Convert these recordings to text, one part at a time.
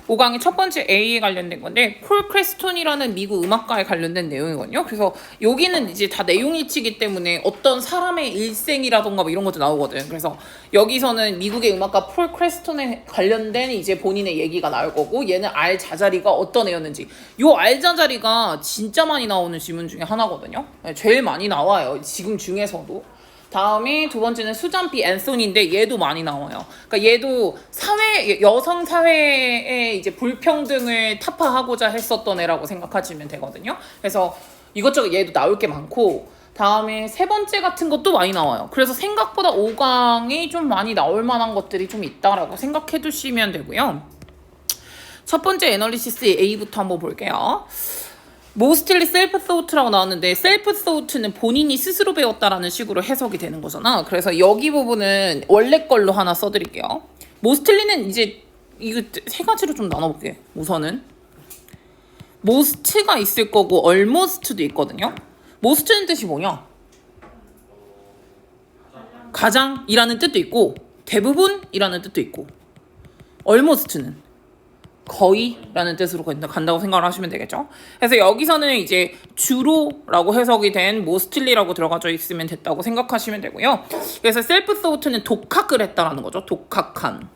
5강의 첫 번째 A에 관련된 건데 폴 크레스톤이라는 미국 음악가에 관련된 내용이거든요. 그래서 여기는 이제 다 내용일치기 때문에 어떤 사람의 일생이라던가 뭐 이런 것도 나오거든. 그래서 여기서는 미국의 음악가 폴 크레스톤에 관련된 이제 본인의 얘기가 나올 거고, 얘는 알 자자리가 어떤 애였는지. 요 알 자자리가 진짜 많이 나오는 질문 중에 하나거든요. 제일 많이 나와요, 지금 중에서도. 다음에 두 번째는 수잔 B 앤소니인데 얘도 많이 나와요. 그러니까 얘도 여성 사회의 이제 불평등을 타파하고자 했었던 애라고 생각하시면 되거든요. 그래서 이것저것 얘도 나올 게 많고, 다음에 세 번째 같은 것도 많이 나와요. 그래서 생각보다 5강이 좀 많이 나올 만한 것들이 좀 있다라고 생각해 두시면 되고요. 첫 번째 애널리시스 A부터 한번 볼게요. 모스틀리 셀프 소우트라고 나왔는데, 셀프 소우트는 본인이 스스로 배웠다라는 식으로 해석이 되는 거잖아. 그래서 여기 부분은 원래 걸로 하나 써드릴게요. 모스틀리는 이제 이거 세 가지로 좀 나눠볼게. 우선은 모스트가 있을 거고 얼모스트도 있거든요. 모스트는 뜻이 뭐냐? 가장이라는 뜻도 있고 대부분이라는 뜻도 있고, 얼모스트는 거의라는 뜻으로 간다고 생각을 하시면 되겠죠. 그래서 여기서는 이제 주로라고 해석이 된 mostly라고 들어가져 있으면 됐다고 생각하시면 되고요. 그래서 셀프 소우트는 독학을 했다라는 거죠. 독학한.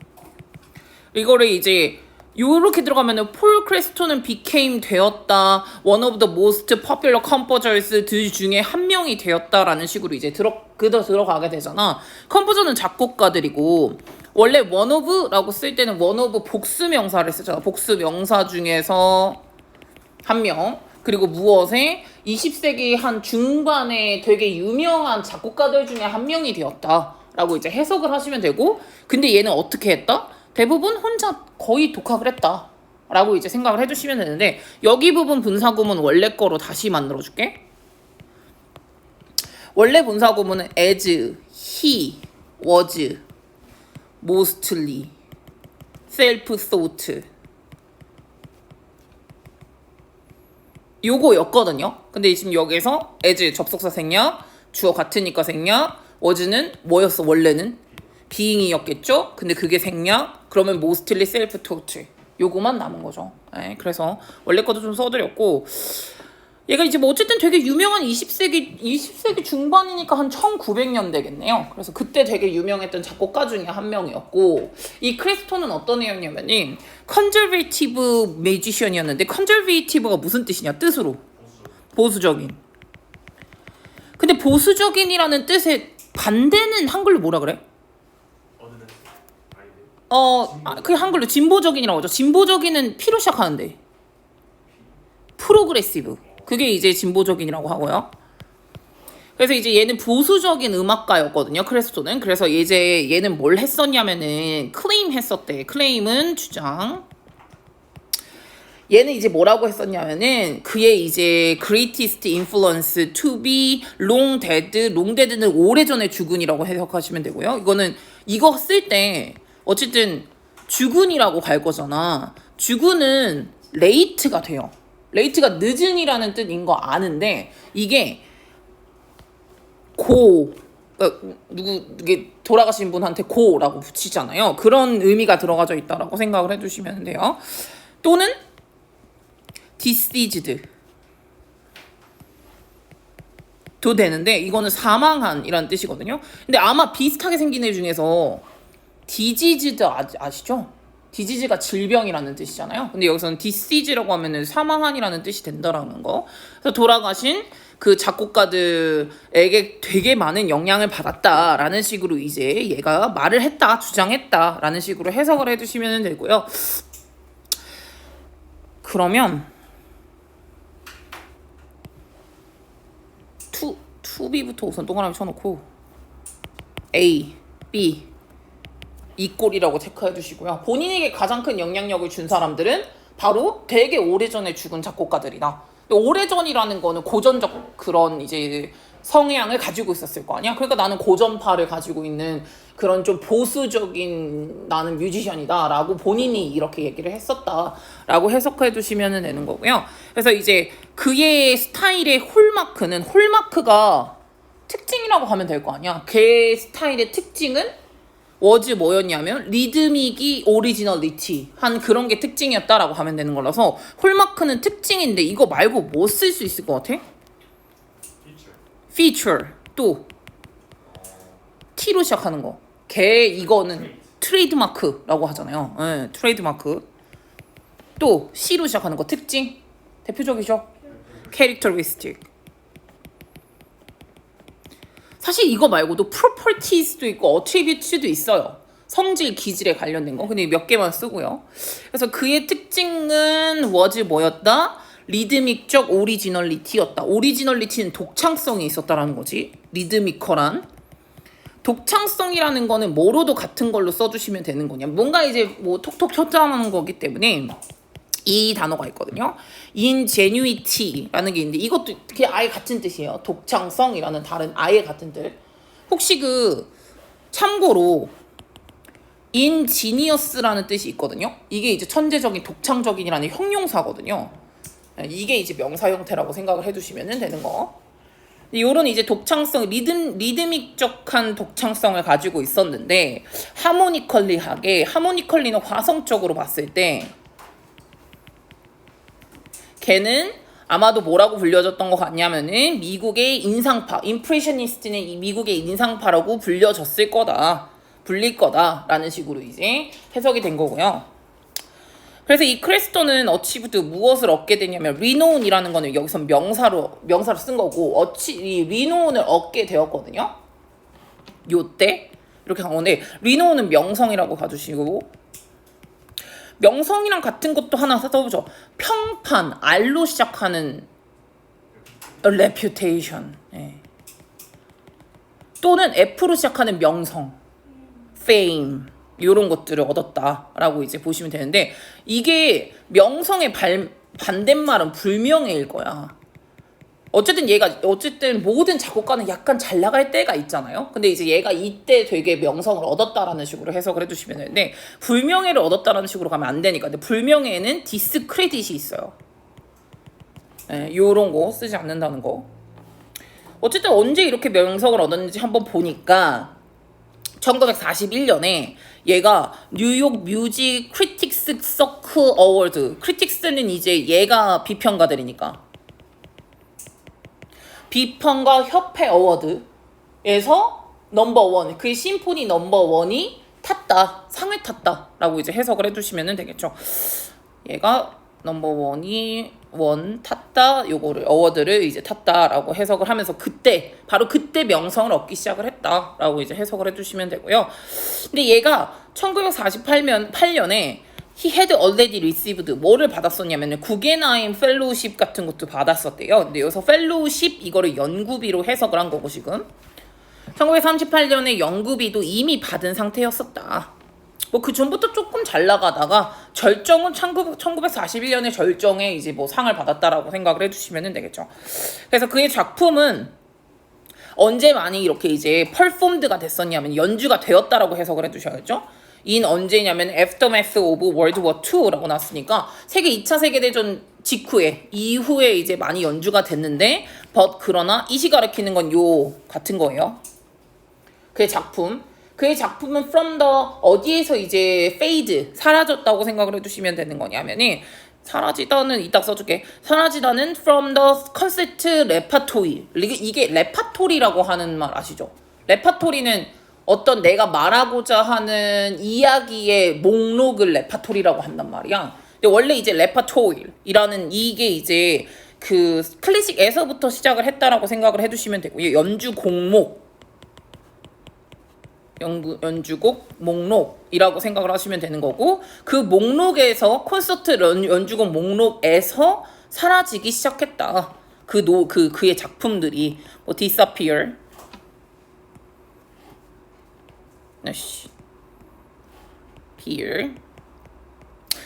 이거를 이제 요렇게 들어가면은 폴 크레스톤은 became 되었다, one of the most popular composers 들 중에 한 명이 되었다라는 식으로 이제 들어가게 되잖아. 컴포저는 작곡가들이고, 원래 one of라고 쓸 때는 one of 복수 명사를 쓰잖아. 복수 명사 중에서 한 명. 그리고 무엇에 20세기 한 중반에 되게 유명한 작곡가들 중에 한 명이 되었다라고 이제 해석을 하시면 되고, 근데 얘는 어떻게 했다? 대부분 혼자 거의 독학을 했다 라고 이제 생각을 해주시면 되는데, 여기 부분 분사구문 원래 거로 다시 만들어줄게. 원래 분사구문은 as, he, was, mostly, self-thought 요거였거든요. 근데 지금 여기서 as 접속사 생략, 주어 같으니까 생략, was는 뭐였어? 원래는 being이었겠죠? 근데 그게 생략, 그러면 mostly self-taught 요거만 남은 거죠. 네, 그래서 원래 것도 좀 써드렸고, 얘가 이제 뭐 어쨌든 되게 유명한 20세기 중반이니까 한 1900년대겠네요. 그래서 그때 되게 유명했던 작곡가 중에 한 명이었고, 이 크레스톤은 어떤 애였냐면은 컨저베이티브 뮤지션이었는데, 컨저베이티브가 무슨 뜻이냐? 뜻으로 보수적인. 근데 보수적인이라는 뜻의 반대는 한글로 뭐라 그래? 그게 한글로 진보적인이라고 하죠. 진보적인은 P로 시작하는데 프로그레시브, 그게 이제 진보적인이라고 하고요. 그래서 이제 얘는 보수적인 음악가였거든요, 크레스톤은. 그래서 이제 얘는 뭘 했었냐면은 클레임 했었대. 클레임은 주장. 얘는 이제 뭐라고 했었냐면은 그의 이제 greatest influence to be long dead, long dead는 오래전에 죽은이라고 해석하시면 되고요. 이거 쓸 때 어쨌든 죽은이라고 갈 거잖아. 죽은은 late가 돼요. late가 늦은이라는 뜻인 거 아는데, 이게 이게 돌아가신 분한테 고라고 붙이잖아요. 그런 의미가 들어가져 있다라고 생각을 해주시면 돼요. 또는 deceased 도 되는데, 이거는 사망한이라는 뜻이거든요. 근데 아마 비슷하게 생긴 애 중에서 디지즈드 아시죠? 디지즈가 질병이라는 뜻이잖아요. 근데 여기서는 디시즈라고 하면은 사망한이라는 뜻이 된다라는 거. 그래서 돌아가신 그 작곡가들에게 되게 많은 영향을 받았다라는 식으로 이제 얘가 말을 했다, 주장했다라는 식으로 해석을 해주시면 되고요. 그러면 2B부터 우선 동그라미 쳐놓고 A, B 이 꼴이라고 체크해 주시고요. 본인에게 가장 큰 영향력을 준 사람들은 바로 되게 오래전에 죽은 작곡가들이다. 오래전이라는 거는 고전적 그런 이제 성향을 가지고 있었을 거 아니야. 그러니까 나는 고전파를 가지고 있는 그런 좀 보수적인 나는 뮤지션이다 라고 본인이 이렇게 얘기를 했었다라고 해석해 주시면 되는 거고요. 그래서 이제 그의 스타일의 홀마크가 특징이라고 하면 될 거 아니야. 걔 스타일의 특징은 was 뭐였냐면 리드믹이 오리지널리티 한 그런 게 특징이었다라고 하면 되는 거라서 홀마크는 특징인데 이거 말고 뭐 쓸 수 있을 것 같아? feature 또 T로 시작하는 거. 걔 이거는 트레이드마크라고 하잖아요. 네, 트레이드마크. 또 C로 시작하는 거 특징. 대표적이죠. characteristic. 사실 이거 말고도 properties도 있고 attributes도 있어요. 성질, 기질에 관련된 거. 근데 몇 개만 쓰고요. 그래서 그의 특징은 was 뭐였다? 리드믹적 오리지널리티였다. 오리지널리티는 독창성이 있었다라는 거지. 리드미컬한. 독창성이라는 거는 뭐로도 같은 걸로 써주시면 되는 거냐. 뭔가 이제 뭐 톡톡 쳤자는 거기 때문에 이 단어가 있거든요. ingenuity라는 게 있는데 이것도 그냥 아예 같은 뜻이에요. 독창성이라는 다른 아예 같은 뜻. 혹시 그 참고로 ingenious라는 뜻이 있거든요. 이게 이제 천재적인 독창적인이라는 형용사거든요. 이게 이제 명사 형태라고 생각을 해두시면 되는 거. 요런 이제 독창성, 리드믹적한 독창성을 가지고 있었는데 하모니컬리는 화성적으로 봤을 때 걔는 아마도 뭐라고 불려졌던 것 같냐면은 미국의 인상파, 임프레셔니스트는 이 미국의 인상파라고 불릴 거다라는 식으로 이제 해석이 된 거고요. 그래서 이 크레스톤은 어치브드 무엇을 얻게 되냐면 리노운이라는 거는 여기서 명사로 쓴 거고 이 리노운을 얻게 되었거든요. 요때 이렇게 간 건데 리노운은 명성이라고 봐주시고 명성이랑 같은 것도 하나 써보죠. 평판, R로 시작하는 reputation. 네. 또는 F로 시작하는 명성, fame. 이런 것들을 얻었다라고 이제 보시면 되는데 이게 명성의 반대말은 불명예일 거야. 어쨌든 모든 작곡가는 약간 잘 나갈 때가 있잖아요. 근데 이제 얘가 이때 되게 명성을 얻었다라는 식으로 해석을 해주시면 되는데 불명예를 얻었다라는 식으로 가면 안 되니까. 근데 불명예에는 디스크레딧이 있어요. 네, 요런 거 쓰지 않는다는 거. 어쨌든 언제 이렇게 명성을 얻었는지 한번 보니까 1941년에 얘가 뉴욕 뮤직 크리틱스 서클 어워드. 크리틱스는 이제 얘가 비평가들이니까 비평가 협회 어워드에서 넘버원, 그 심포니 넘버원이 탔다, 상을 탔다라고 이제 해석을 해주시면 되겠죠. 얘가 넘버원이 탔다, 요거를 어워드를 이제 탔다라고 해석을 하면서 바로 그때 명성을 얻기 시작을 했다라고 이제 해석을 해주시면 되고요. 근데 얘가 1948년에 he had already received 뭐를 받았었냐면은 구겐하임 펠로우십 같은 것도 받았었대요. 근데 여기서 펠로우십 이거를 연구비로 해석을 한 거고 지금 1938년에 연구비도 이미 받은 상태였었다. 뭐 그 전부터 조금 잘 나가다가 절정은 1941년에 절정에 이제 뭐 상을 받았다라고 생각을 해주시면 되겠죠. 그래서 그의 작품은 언제 많이 이렇게 이제 퍼폼드가 됐었냐면 연주가 되었다라고 해석을 해주셔야겠죠. 언제냐면 Aftermath of World War II라고 나왔으니까 세계 2차 세계대전 이후에 이제 많이 연주가 됐는데 그러나 이시 가리키는 건 요 같은 거예요. 그의 작품은 from the 어디에서 이제 fade 사라졌다고 생각을 해주시면 되는 거냐면은 사라지다는 이따 써줄게. 사라지다는 from the concert repertory. 이게 레파토리라고 하는 말 아시죠? 레파토리는 어떤 내가 말하고자 하는 이야기의 목록을 레파토리라고 한단 말이야. 근데 원래 이제 레파토리라는 이게 이제 그 클래식에서부터 시작을 했다라고 생각을 해주시면 되고요. 연주곡 목록이라고 생각을 하시면 되는 거고 그 목록에서 콘서트 연주곡 목록에서 사라지기 시작했다. 그의 작품들이 뭐 disappear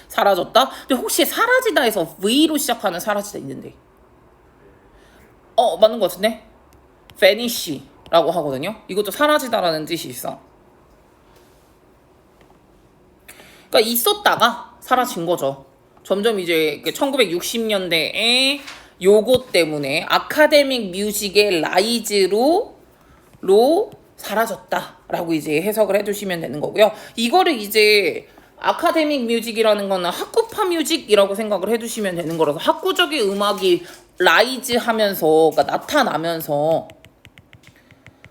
사라졌다? 근데 혹시 사라지다에서 V로 시작하는 사라지다 있는데 맞는 것 같은데? vanish라고 하거든요. 이것도 사라지다라는 뜻이 있어. 그러니까 있었다가 사라진 거죠. 점점 이제 1960년대에 요거 때문에 아카데믹 뮤직의 라이즈로 사라졌다 라고 이제 해석을 해주시면 되는 거고요. 이거를 이제 아카데믹 뮤직이라는 거는 학구파 뮤직이라고 생각을 해주시면 되는 거라서 학구적인 음악이 라이즈 하면서, 그러니까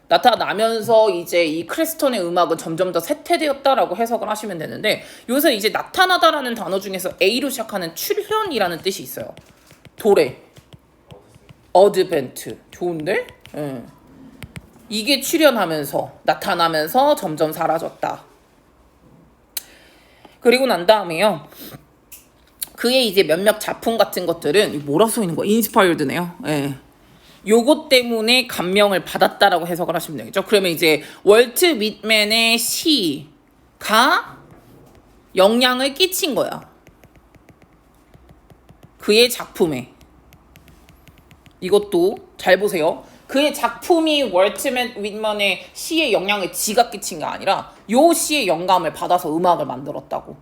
나타나면서 이제 이 크레스톤의 음악은 점점 더 쇠퇴되었다라고 해석을 하시면 되는데, 요새 이제 나타나다라는 단어 중에서 A로 시작하는 출현이라는 뜻이 있어요. 도래, 어드벤트. 좋은데? 이게 출현하면서, 나타나면서 점점 사라졌다. 그리고 난 다음에요, 그의 이제 몇몇 작품 같은 것들은 뭐라 써 있는 거야? 인스파이어드네요. 예. 요것 때문에 감명을 받았다라고 해석을 하시면 되겠죠. 그러면 이제 월트 윗맨의 시가 영향을 끼친 거야. 그의 작품에. 이것도 잘 보세요. 그의 작품이 월트 윗맨의 시에 영향을 지가 끼친 게 아니라 요 시의 영감을 받아서 음악을 만들었다고.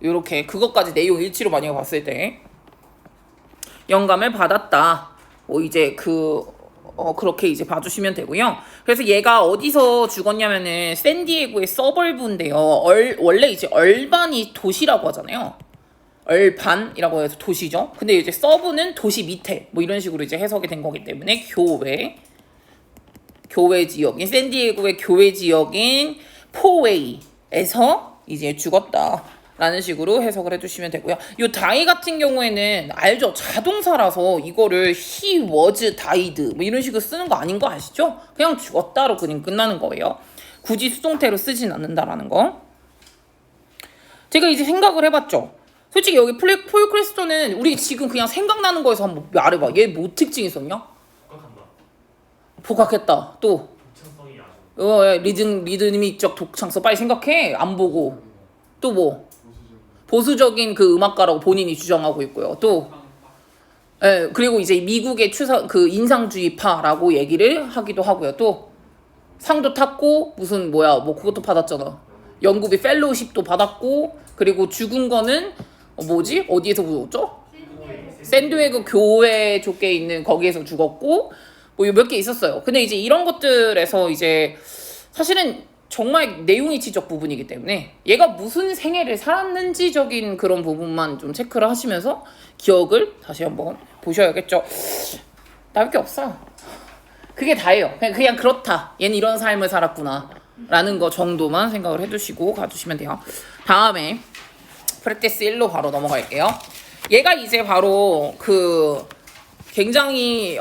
요렇게 그것까지 내용 일치로 만약에 봤을 때 영감을 받았다. 이제 그렇게 이제 봐주시면 되고요. 그래서 얘가 어디서 죽었냐면은 샌디에고의 서벌브인데요. 원래 이제 얼반이 도시라고 하잖아요. 얼반이라고 해서 도시죠. 근데 이제 서브는 도시 밑에 뭐 이런 식으로 이제 해석이 된 거기 때문에 교외 지역인 샌디에고의 교외 지역인 포웨이에서 이제 죽었다라는 식으로 해석을 해주시면 되고요. 요 die 같은 경우에는 알죠? 자동사라서 이거를 he was died 뭐 이런 식으로 쓰는 거 아닌 거 아시죠? 그냥 죽었다로 그냥 끝나는 거예요. 굳이 수동태로 쓰진 않는다라는 거. 제가 이제 생각을 해봤죠. 솔직히 여기 폴 크레스톤은 우리 지금 그냥 생각나는 거에서 한번 말해봐. 얘 뭐 특징 있었냐? 복학했다. 또 리드미적 독창성. 빨리 생각해. 안 보고. 또 뭐? 보수적인 그 음악가라고 본인이 주장하고 있고요. 또 그리고 이제 미국의 그 인상주의파라고 얘기를 하기도 하고요. 또 상도 탔고 무슨 뭐 그것도 받았잖아. 연구비 펠로우십도 받았고, 그리고 죽은 거는 뭐지? 어디에서 죽었죠? 샌드웨그 교회 쪽에 있는 거기에서 죽었고, 뭐 몇 개 있었어요. 근데 이제 이런 것들에서 이제 사실은 정말 내용이치적 부분이기 때문에 얘가 무슨 생애를 살았는지적인 그런 부분만 좀 체크를 하시면서 기억을 다시 한번 보셔야겠죠. 나올 게 없어. 그게 다예요. 그냥 그렇다. 얘는 이런 삶을 살았구나 라는 거 정도만 생각을 해두시고 가주시면 돼요. 다음에 프랙티스 1로 바로 넘어갈게요. 얘가 이제 바로 굉장히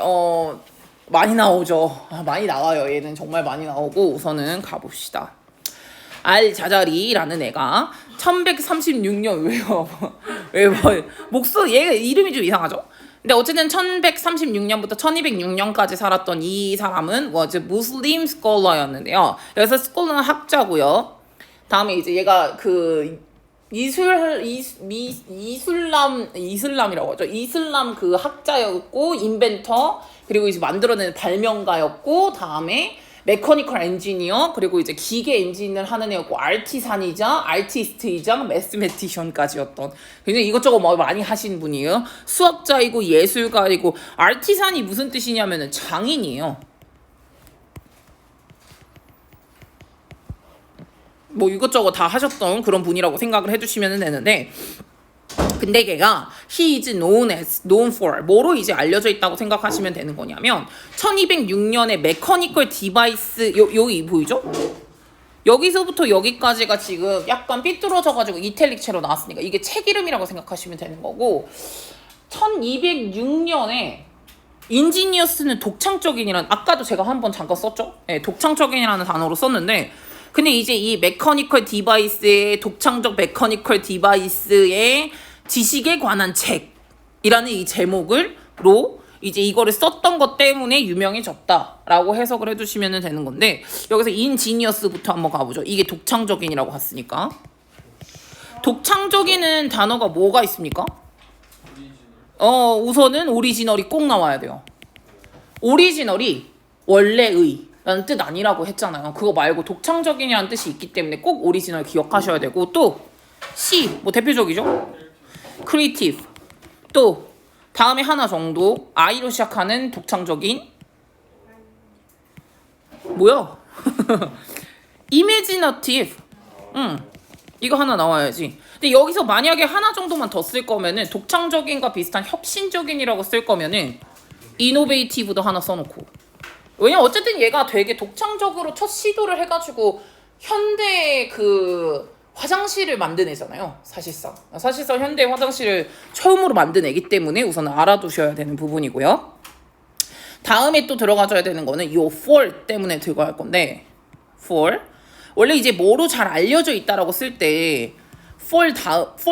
많이 나오죠. 많이 나와요. 얘는 정말 많이 나오고, 우선은 가봅시다. 알자자리라는 애가 1136년 얘 이름이 좀 이상하죠? 근데 어쨌든 1136년부터 1206년까지 살았던 이 사람은 무슬림 스콜러였는데요. 여기서 스콜러는 학자고요. 다음에 이제 얘가 이슬람이라고 하죠. 이슬람 그 학자였고, 인벤터, 그리고 이제 만들어내는 발명가였고, 다음에 메커니컬 엔지니어, 그리고 이제 기계 엔진을 하는 애였고, 아티스트이자 매스메티션까지였던 굉장히 이것저것 많이 하신 분이에요. 수학자이고 예술가이고, 아티산이 무슨 뜻이냐면은 장인이에요. 뭐 이것저것 다 하셨던 그런 분이라고 생각을 해주시면 되는데, 근데 걔가 he is known for 뭐로 이제 알려져 있다고 생각하시면 되는 거냐면 1206년에 메커니컬 디바이스 여기 보이죠? 여기서부터 여기까지가 지금 약간 삐뚤어져가지고 이탈릭체로 나왔으니까 이게 책 이름이라고 생각하시면 되는 거고, 1206년에 인지니어스는 독창적인이라는, 아까도 제가 한번 잠깐 썼죠? 네, 독창적인이라는 단어로 썼는데, 근데 이제 이 메커니컬 디바이스의 독창적 메커니컬 디바이스의 지식에 관한 책이라는 이 제목으로 이제 이거를 썼던 것 때문에 유명해졌다라고 해석을 해주시면 되는 건데, 여기서 인지니어스부터 한번 가보죠. 이게 독창적인이라고 했으니까. 독창적인은 단어가 뭐가 있습니까? 우선은 오리지널이 꼭 나와야 돼요. 오리지널이 원래의 라는 뜻 아니라고 했잖아요. 그거 말고 독창적인이라는 뜻이 있기 때문에 꼭 오리지널 기억하셔야 되고, 또 C 뭐 대표적이죠? 크리에이티브. 또 다음에 하나 정도 I로 시작하는 독창적인 뭐야? imaginative. 이거 하나 나와야지. 근데 여기서 만약에 하나 정도만 더 쓸 거면은 독창적인과 비슷한 혁신적인이라고 쓸 거면은 innovative도 하나 써놓고. 왜냐면 어쨌든 얘가 되게 독창적으로 첫 시도를 해가지고 현대 그 화장실을 만든 애잖아요. 사실상 현대 화장실을 처음으로 만든 애기 때문에 우선 알아두셔야 되는 부분이고요. 다음에 또 들어가줘야 되는 거는 이 for 때문에 들어갈 건데, for 원래 이제 뭐로 잘 알려져 있다라고 쓸 때 for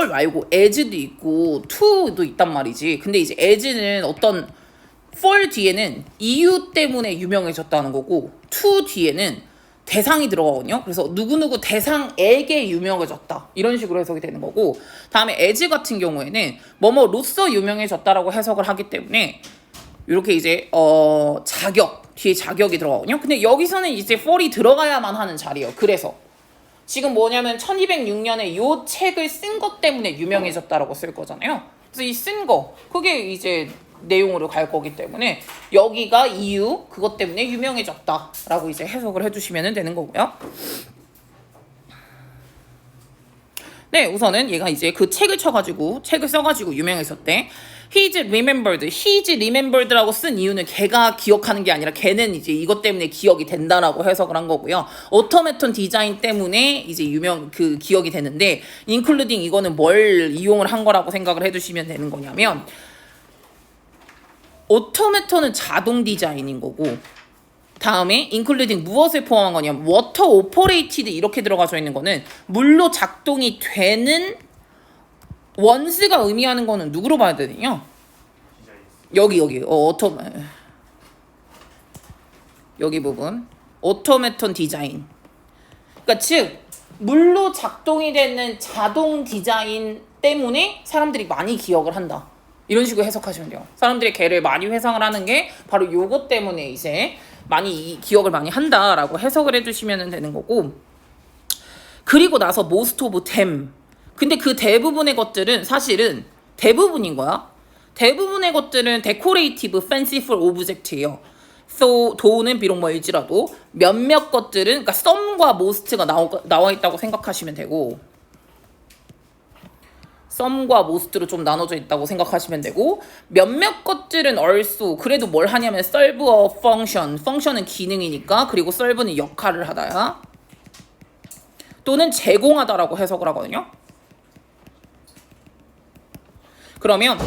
말고 as도 있고 to도 있단 말이지. 근데 이제 as는 어떤 for 뒤에는 이유 때문에 유명해졌다는 거고 to 뒤에는 대상이 들어가거든요. 그래서 누구누구 대상에게 유명해졌다 이런 식으로 해석이 되는 거고, 다음에 as 같은 경우에는 뭐뭐로서 유명해졌다라고 해석을 하기 때문에 이렇게 이제 자격 뒤에 자격이 들어가거든요. 근데 여기서는 이제 for이 들어가야만 하는 자리예요. 그래서 지금 뭐냐면 1206년에 요 책을 쓴 것 때문에 유명해졌다라고 쓸 거잖아요. 그래서 이 쓴 거 그게 이제 내용으로 갈 거기 때문에 여기가 이유 그것 때문에 유명해졌다라고 이제 해석을 해주시면 되는 거고요. 네, 우선은 얘가 이제 그 책을 써가지고 유명해졌대. He's remembered라고 쓴 이유는 걔가 기억하는 게 아니라 걔는 이제 이것 때문에 기억이 된다라고 해석을 한 거고요. 오토메톤 디자인 때문에 이제 기억이 되는데, including 이거는 뭘 이용을 한 거라고 생각을 해주시면 되는 거냐면, 오토메톤은 자동 디자인인 거고, 다음에 including 무엇을 포함한 거냐면 water operated 이렇게 들어가져 있는 거는 물로 작동이 되는 원스가 의미하는 거는 누구로 봐야 되느냐? 여기 여기 부분 오토메톤 디자인. 그러니까 즉 물로 작동이 되는 자동 디자인 때문에 사람들이 많이 기억을 한다. 이런 식으로 해석하시면 돼요. 사람들이 걔를 많이 회상을 하는 게 바로 요것 때문에 이제 많이 기억을 많이 한다라고 해석을 해주시면 되는 거고, 그리고 나서 most of them. 근데 그 대부분의 것들은 사실은 대부분인 거야. 대부분의 것들은 decorative, fanciful object예요. 도는 비록 멀지라도 몇몇 것들은 그러니까 some과 most가 나와 있다고 생각하시면 되고, some과 most로 좀 나눠져 있다고 생각하시면 되고, 몇몇 것들은 also 그래도 뭘 하냐면 serve a function. function은 기능이니까, 그리고 serve는 역할을 하다야. 또는 제공하다라고 해석을 하거든요. 그러면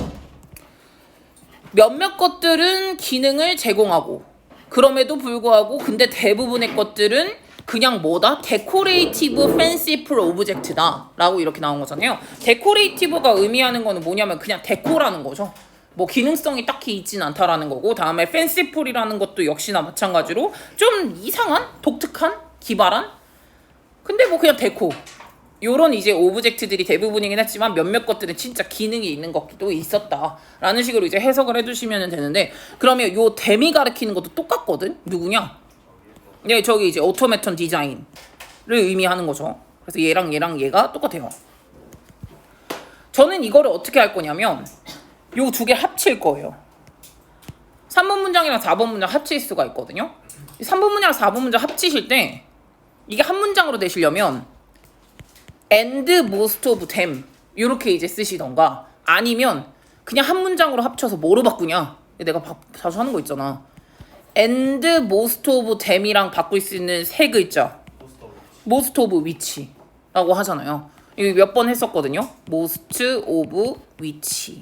몇몇 것들은 기능을 제공하고, 그럼에도 불구하고 근데 대부분의 것들은 그냥 뭐다? 데코레이티브 fanciful object다 라고 이렇게 나온 거잖아요. 데코레이티브가 의미하는 거는 뭐냐면 그냥 데코라는 거죠. 뭐 기능성이 딱히 있진 않다라는 거고, 다음에 fanciful이라는 것도 역시나 마찬가지로 좀 이상한, 독특한, 기발한, 근데 뭐 그냥 데코, 요런 이제 오브젝트들이 대부분이긴 했지만 몇몇 것들은 진짜 기능이 있는 것도 있었다라는 식으로 이제 해석을 해주시면 되는데, 그러면 요 댐이 가리키는 것도 똑같거든. 누구냐? 네, 저기 이제 오토메톤 디자인을 의미하는 거죠. 그래서 얘랑 얘가 똑같아요. 저는 이거를 어떻게 할 거냐면 요 두 개 합칠 거예요. 3번 문장이랑 4번 문장 합칠 수가 있거든요. 3번 문장이랑 4번 문장 합치실 때 이게 한 문장으로 되시려면 and most of them 이렇게 이제 쓰시던가, 아니면 그냥 한 문장으로 합쳐서 뭐로 바꾸냐? 내가 자주 하는 거 있잖아. and most of them이랑 바꿀 수 있는 세 글자, most of which라고 하잖아요. 이거 몇 번 했었거든요. most of which.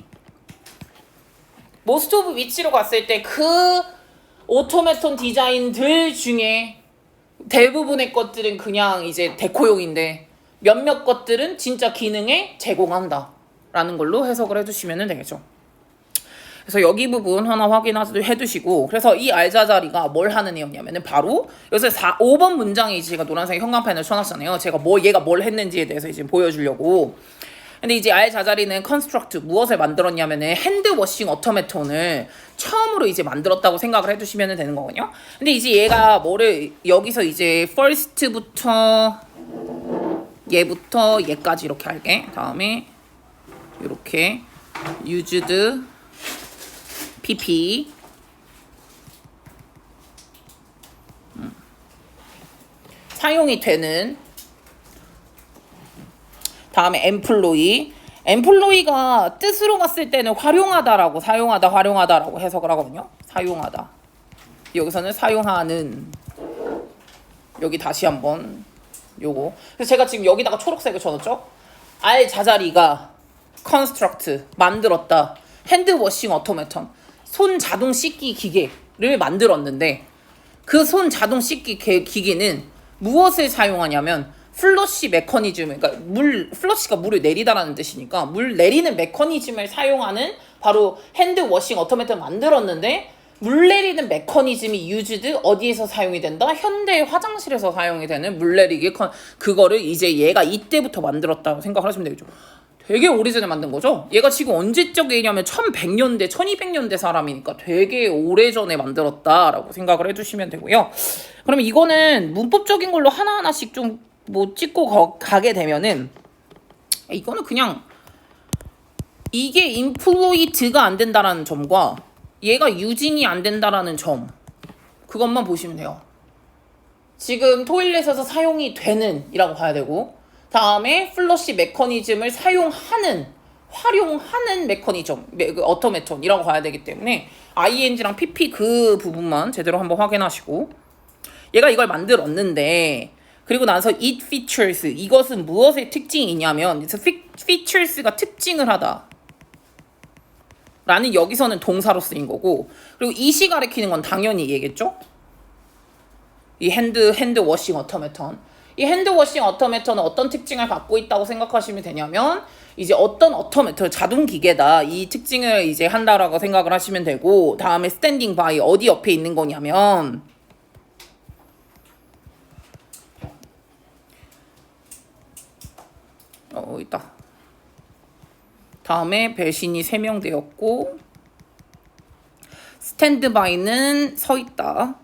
most of which로 갔을 때 그 오토메톤 디자인들 중에 대부분의 것들은 그냥 이제 데코용인데 몇몇 것들은 진짜 기능에 제공한다 라는 걸로 해석을 해주시면 되겠죠. 그래서 여기 부분 하나 확인해 두시고, 그래서 이 알자 자리가 뭘 하는 애였냐면은 바로 여기서 5번 문장에 제가 노란색 형광펜을 쳐놨잖아요. 제가 얘가 뭘 했는지에 대해서 이제 보여주려고. 근데 이제 알자 자리는 construct, 무엇을 만들었냐면은 핸드워싱 오토메톤을 처음으로 이제 만들었다고 생각을 해주시면 되는 거거든요. 근데 이제 얘가 여기서 이제 first부터 얘부터 얘까지 이렇게 할게. 다음에 이렇게 used pp 사용이 되는. 다음에 엠플로이가 뜻으로 봤을 때는 활용하다라고 활용하다라고 해석을 하거든요. 사용하다. 여기서는 사용하는. 여기 다시 한번 요거. 그래서 제가 지금 여기다가 초록색을 쳐놓죠. 알자자리가 construct 만들었다. 핸드워싱 오토매턴 손 자동 씻기 기계를 만들었는데 그 손 자동 씻기 기기는 무엇을 사용하냐면 플러시 메커니즘, 그러니까 플러시가 물을 내리다라는 뜻이니까 물 내리는 메커니즘을 사용하는 바로 핸드워싱 오토매턴을 만들었는데 물 내리는 메커니즘이 유즈드 어디에서 사용이 된다? 현대 화장실에서 사용이 되는 물 내리기 그거를 이제 얘가 이때부터 만들었다고 생각을 하시면 되겠죠. 되게 오래전에 만든 거죠. 얘가 지금 언제적 얘기냐면 1100년대 1200년대 사람이니까 되게 오래전에 만들었다라고 생각을 해주시면 되고요. 그러면 이거는 문법적인 걸로 하나하나씩 좀 뭐 찍고 가게 되면은 이거는 그냥 이게 인플로이드가 안 된다라는 점과 얘가 유진이 안 된다라는 점 그것만 보시면 돼요. 지금 토일렛에서 사용이 되는 이라고 봐야 되고 다음에 플러시 메커니즘을 활용하는 메커니즘 오토매턴이라고 봐야 되기 때문에 ing랑 pp 그 부분만 제대로 한번 확인하시고 얘가 이걸 만들었는데 그리고 나서 it features 이것은 무엇의 특징이냐면 features가 특징을 하다 라는 여기서는 동사로 쓰인 거고 그리고 이시 가리키는 건 당연히 얘겠죠. 이 핸드워싱 오토매턴 이 핸드워싱 오토매턴은 어떤 특징을 갖고 있다고 생각하시면 되냐면 이제 어떤 오토매턴 자동 기계다 이 특징을 이제 한다라고 생각을 하시면 되고 다음에 스탠딩 바이 어디 옆에 있는 거냐면 있다. 다음에 배신이 3명 되었고 스탠드 바이는 서 있다.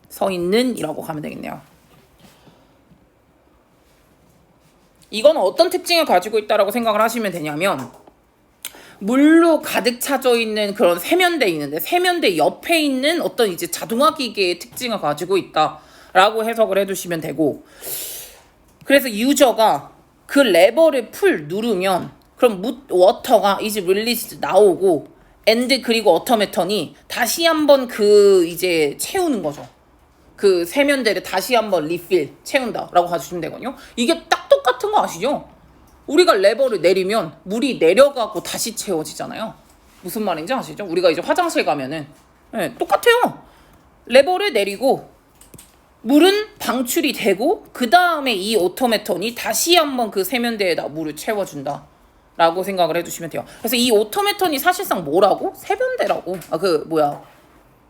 서 있는 이라고 가면 되겠네요. 이건 어떤 특징을 가지고 있다라고 생각을 하시면 되냐면 물로 가득 차져 있는 그런 세면대 있는데 세면대 옆에 있는 어떤 이제 자동화 기계의 특징을 가지고 있다라고 해석을 해두시면 되고 그래서 유저가 그 레버를 누르면 그럼 워터가 이제 릴리즈 나오고 엔드 그리고 오토매턴이 다시 한번 그 이제 채우는 거죠. 그 세면대를 다시 한번 리필 채운다라고 가주시면 되거든요. 이게 딱 똑같은 거 아시죠? 우리가 레버를 내리면 물이 내려가고 다시 채워지잖아요. 무슨 말인지 아시죠? 우리가 이제 화장실 가면은 똑같아요. 레버를 내리고 물은 방출이 되고 그 다음에 이 오토매턴이 다시 한번 그 세면대에다 물을 채워준다 라고 생각을 해주시면 돼요. 그래서 이 오토매턴이 사실상 뭐라고? 세면대라고.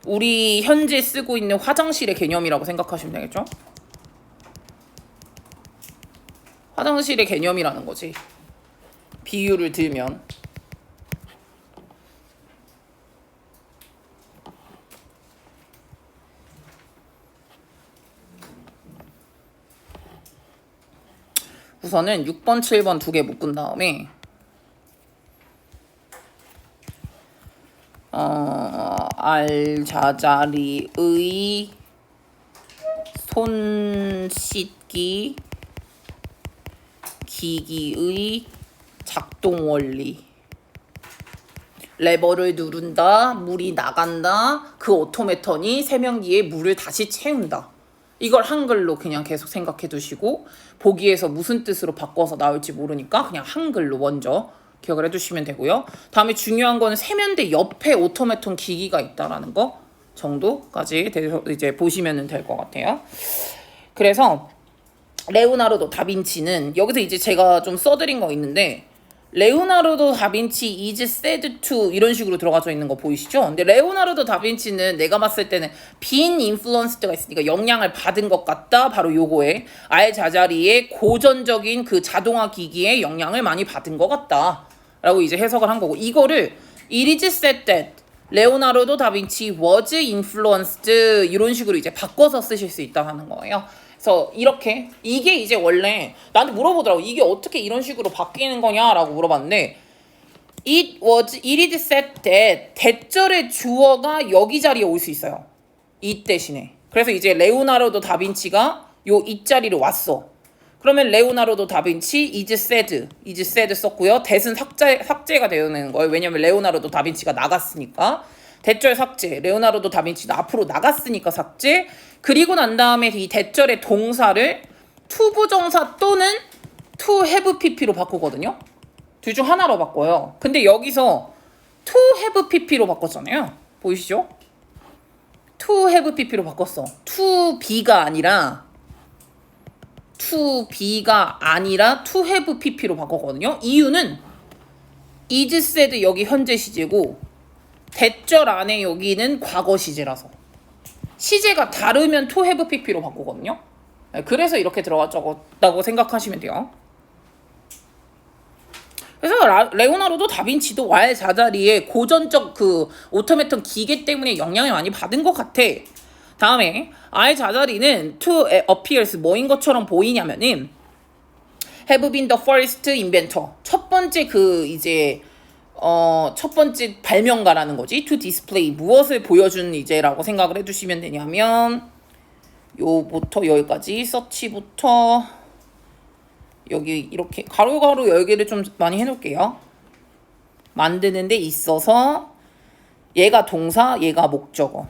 우리 현재 쓰고 있는 화장실의 개념이라고 생각하시면 되겠죠? 화장실의 개념이라는 거지. 비유를 들면 우선은 6번, 7번 두 개 묶은 다음에 알자자리의 손 씻기 기기의 작동 원리 레버를 누른다 물이 나간다 그 오토매턴이 세면기에 물을 다시 채운다 이걸 한글로 그냥 계속 생각해 두시고 보기에서 무슨 뜻으로 바꿔서 나올지 모르니까 그냥 한글로 먼저 기억을 해두시면 되고요. 다음에 중요한 거는 세면대 옆에 오토매턴 기기가 있다라는 거 정도까지 이제 보시면 될 것 같아요. 그래서 레오나르도 다빈치는 여기서 이제 제가 좀 써드린 거 있는데 레오나르도 다빈치 is said to 이런 식으로 들어가져 있는 거 보이시죠? 근데 레오나르도 다빈치는 내가 봤을 때는 빈 인플루언스드가 있으니까 영향을 받은 것 같다. 바로 요거에 알자자리의 고전적인 그 자동화 기기에 영향을 많이 받은 것 같다. 라고 이제 해석을 한 거고 이거를 it is said that 레오나르도 다빈치 was influenced 이런 식으로 이제 바꿔서 쓰실 수 있다는 거예요. 그래서 이렇게 이게 이제 원래 나한테 물어보더라고 이게 어떻게 이런 식으로 바뀌는 거냐라고 물어봤는데 it is said that 대절의 주어가 여기 자리에 올 수 있어요. 이 대신에 그래서 이제 레오나르도 다빈치가 요 이 자리로 왔어. 그러면 레오나르도 다빈치 is said 썼고요. that은 삭제가 되는 거예요. 왜냐면 레오나르도 다빈치가 나갔으니까. 대절 삭제. 레오나르도 다빈치도 앞으로 나갔으니까 삭제. 그리고 난 다음에 이 대절의 동사를 to 부정사 또는 to have pp로 바꾸거든요. 둘 중 하나로 바꿔요. 근데 여기서 to have pp로 바꿨잖아요. 보이시죠? to have pp로 바꿨어. to be가 아니라 to have pp로 바꿨거든요. 이유는 is said 여기 현재 시제고 대절 안에 여기는 과거 시제라서 시제가 다르면 to have pp로 바꾸거든요. 그래서 이렇게 들어갔다고 생각하시면 돼요. 그래서 레오나르도 다빈치도 왈 자자리에 고전적 그 오토메톤 기계 때문에 영향을 많이 받은 것 같아. 다음에 알 자자리는 to appears 뭐인 것처럼 보이냐면은 have been the first inventor 첫 번째 그 이제 첫 번째 발명가라는 거지. to display 무엇을 보여준 이제라고 생각을 해주시면 되냐면 요부터 여기까지 서치부터 여기 이렇게 가로가로 열개를 좀 많이 해놓을게요. 만드는 데 있어서 얘가 동사, 얘가 목적어.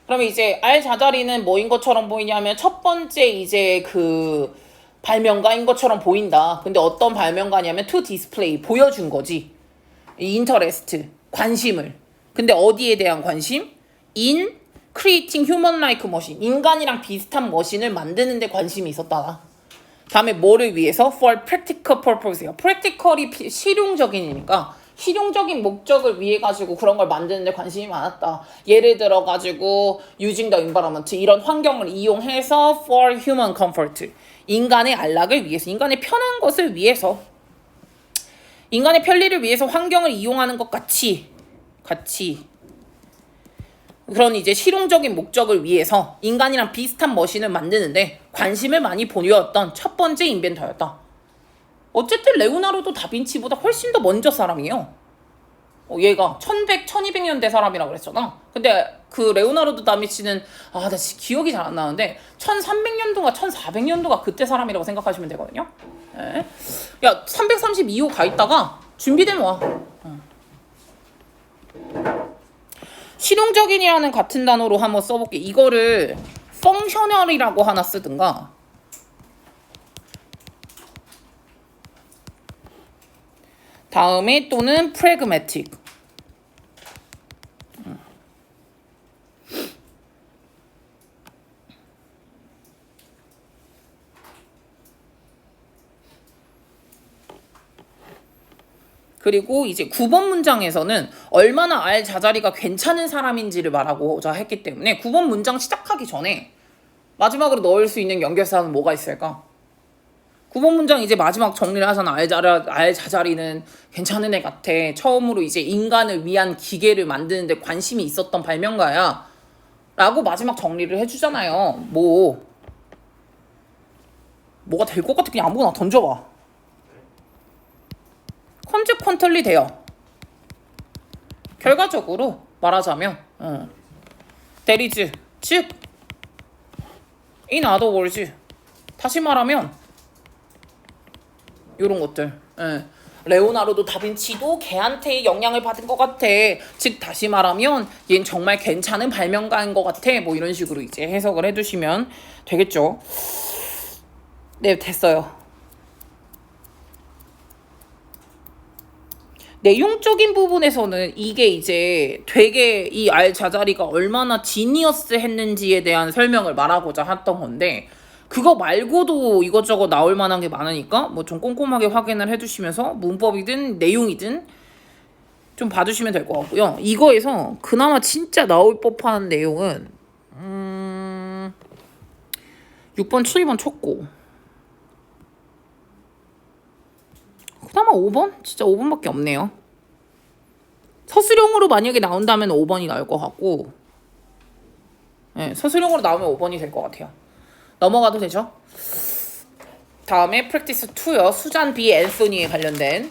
그러면 이제 알 자자리는 뭐인 것처럼 보이냐면 첫 번째 이제 그 발명가인 것처럼 보인다. 근데 어떤 발명가냐면 to display 보여준 거지. interest 관심을. 근데 어디에 대한 관심? in creating human-like machine 인간이랑 비슷한 머신을 만드는 데 관심이 있었다. 다음에 뭐를 위해서? for practical purpose요. practical이 실용적이니까 실용적인 목적을 위해 가지고 그런 걸 만드는 데 관심이 많았다. 예를 들어 가지고 using the environment 이런 환경을 이용해서 for human comfort 인간의 안락을 위해서 인간의 편한 것을 위해서 인간의 편리를 위해서 환경을 이용하는 것 같이 그런 이제 실용적인 목적을 위해서 인간이랑 비슷한 머신을 만드는데 관심을 많이 보였던 첫 번째 인벤터였다. 어쨌든 레오나르도 다빈치보다 훨씬 더 먼저 사람이에요. 얘가 1100, 1200년대 사람이라고 그랬잖아. 근데 그 레오나르도 다빈치는 나 기억이 잘 안 나는데 1300년도가 1400년도가 그때 사람이라고 생각하시면 되거든요. 네. 야 332호 가 있다가 준비되면 와. 실용적인이라는 같은 단어로 한번 써볼게. 이거를 functional이라고 하나 쓰든가 다음에 또는 pragmatic 그리고 이제 9번 문장에서는 얼마나 알 자자리가 괜찮은 사람인지를 말하고자 했기 때문에 9번 문장 시작하기 전에 마지막으로 넣을 수 있는 연결사는 뭐가 있을까? 9번 문장 이제 마지막 정리를 하잖아. 알 자자리는 괜찮은 애 같아. 처음으로 이제 인간을 위한 기계를 만드는데 관심이 있었던 발명가야. 라고 마지막 정리를 해주잖아요. 뭐가 될 것 같아. 그냥 아무거나 던져봐. consequently 돼요. 결과적으로 말하자면 there is 즉 in other words 다시 말하면 요런 것들 레오나르도 다빈치도 걔한테 영향을 받은 것 같아. 즉 다시 말하면 얘는 정말 괜찮은 발명가인 것 같아. 뭐 이런 식으로 이제 해석을 해두시면 되겠죠. 네, 됐어요. 내용적인 부분에서는 이게 이제 되게 이 알 자자리가 얼마나 지니어스 했는지에 대한 설명을 말하고자 했던 건데 그거 말고도 이것저것 나올 만한 게 많으니까 뭐 좀 꼼꼼하게 확인을 해주시면서 문법이든 내용이든 좀 봐주시면 될 것 같고요. 이거에서 그나마 진짜 나올 법한 내용은 6번, 7번 쳤고 그나마 5번? 진짜 5번밖에 없네요. 서술형으로 만약에 나온다면 5번이 나올 것 같고 서술형으로 나오면 5번이 될 것 같아요. 넘어가도 되죠? 다음에 프랙티스 2요. 수잔 B. 앤소니에 관련된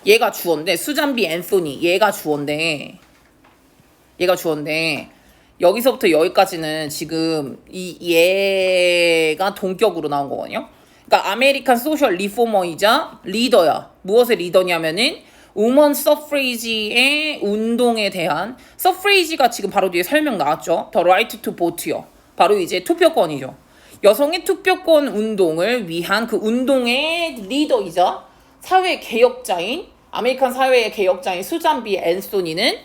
얘가 주어인데 수잔 B 앤소니 얘가 주어인데 여기서부터 여기까지는 지금 얘가 동격으로 나온 거거든요. 그러니까 아메리칸 소셜 리포머이자 리더야. 무엇의 리더냐면은 우먼 서프레이지의 운동에 대한 서프레이지가 지금 바로 뒤에 설명 나왔죠. The right to vote요. 바로 이제 투표권이죠. 여성의 투표권 운동을 위한 그 운동의 리더이자 사회 개혁자인 아메리칸 사회의 개혁자인 수잔 B 앤소니는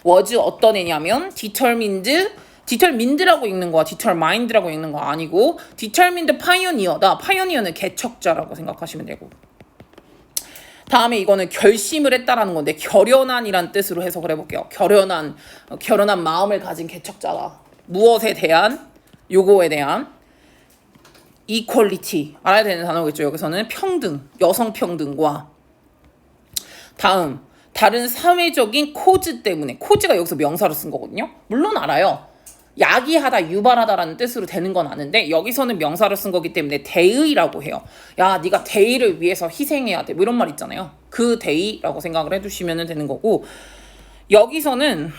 was 어떤 애냐면 determined라고 읽는 거야. determined라고 읽는 거 아니고 determined pioneer다. pioneer는 개척자라고 생각하시면 되고 다음에 이거는 결심을 했다라는 건데 결연한이란 뜻으로 해석을 해볼게요. 결연한 마음을 가진 개척자다. 무엇에 대한? 요거에 대한 equality 알아야 되는 단어겠죠. 여기서는 평등, 여성 평등과 다른 사회적인 코즈 때문에 코즈가 여기서 명사로 쓴 거거든요. 물론 알아요. 야기하다, 유발하다라는 뜻으로 되는 건 아는데 여기서는 명사로 쓴 거기 때문에 대의라고 해요. 야, 네가 대의를 위해서 희생해야 돼. 뭐 이런 말 있잖아요. 그 대의라고 생각을 해주시면 되는 거고 여기서는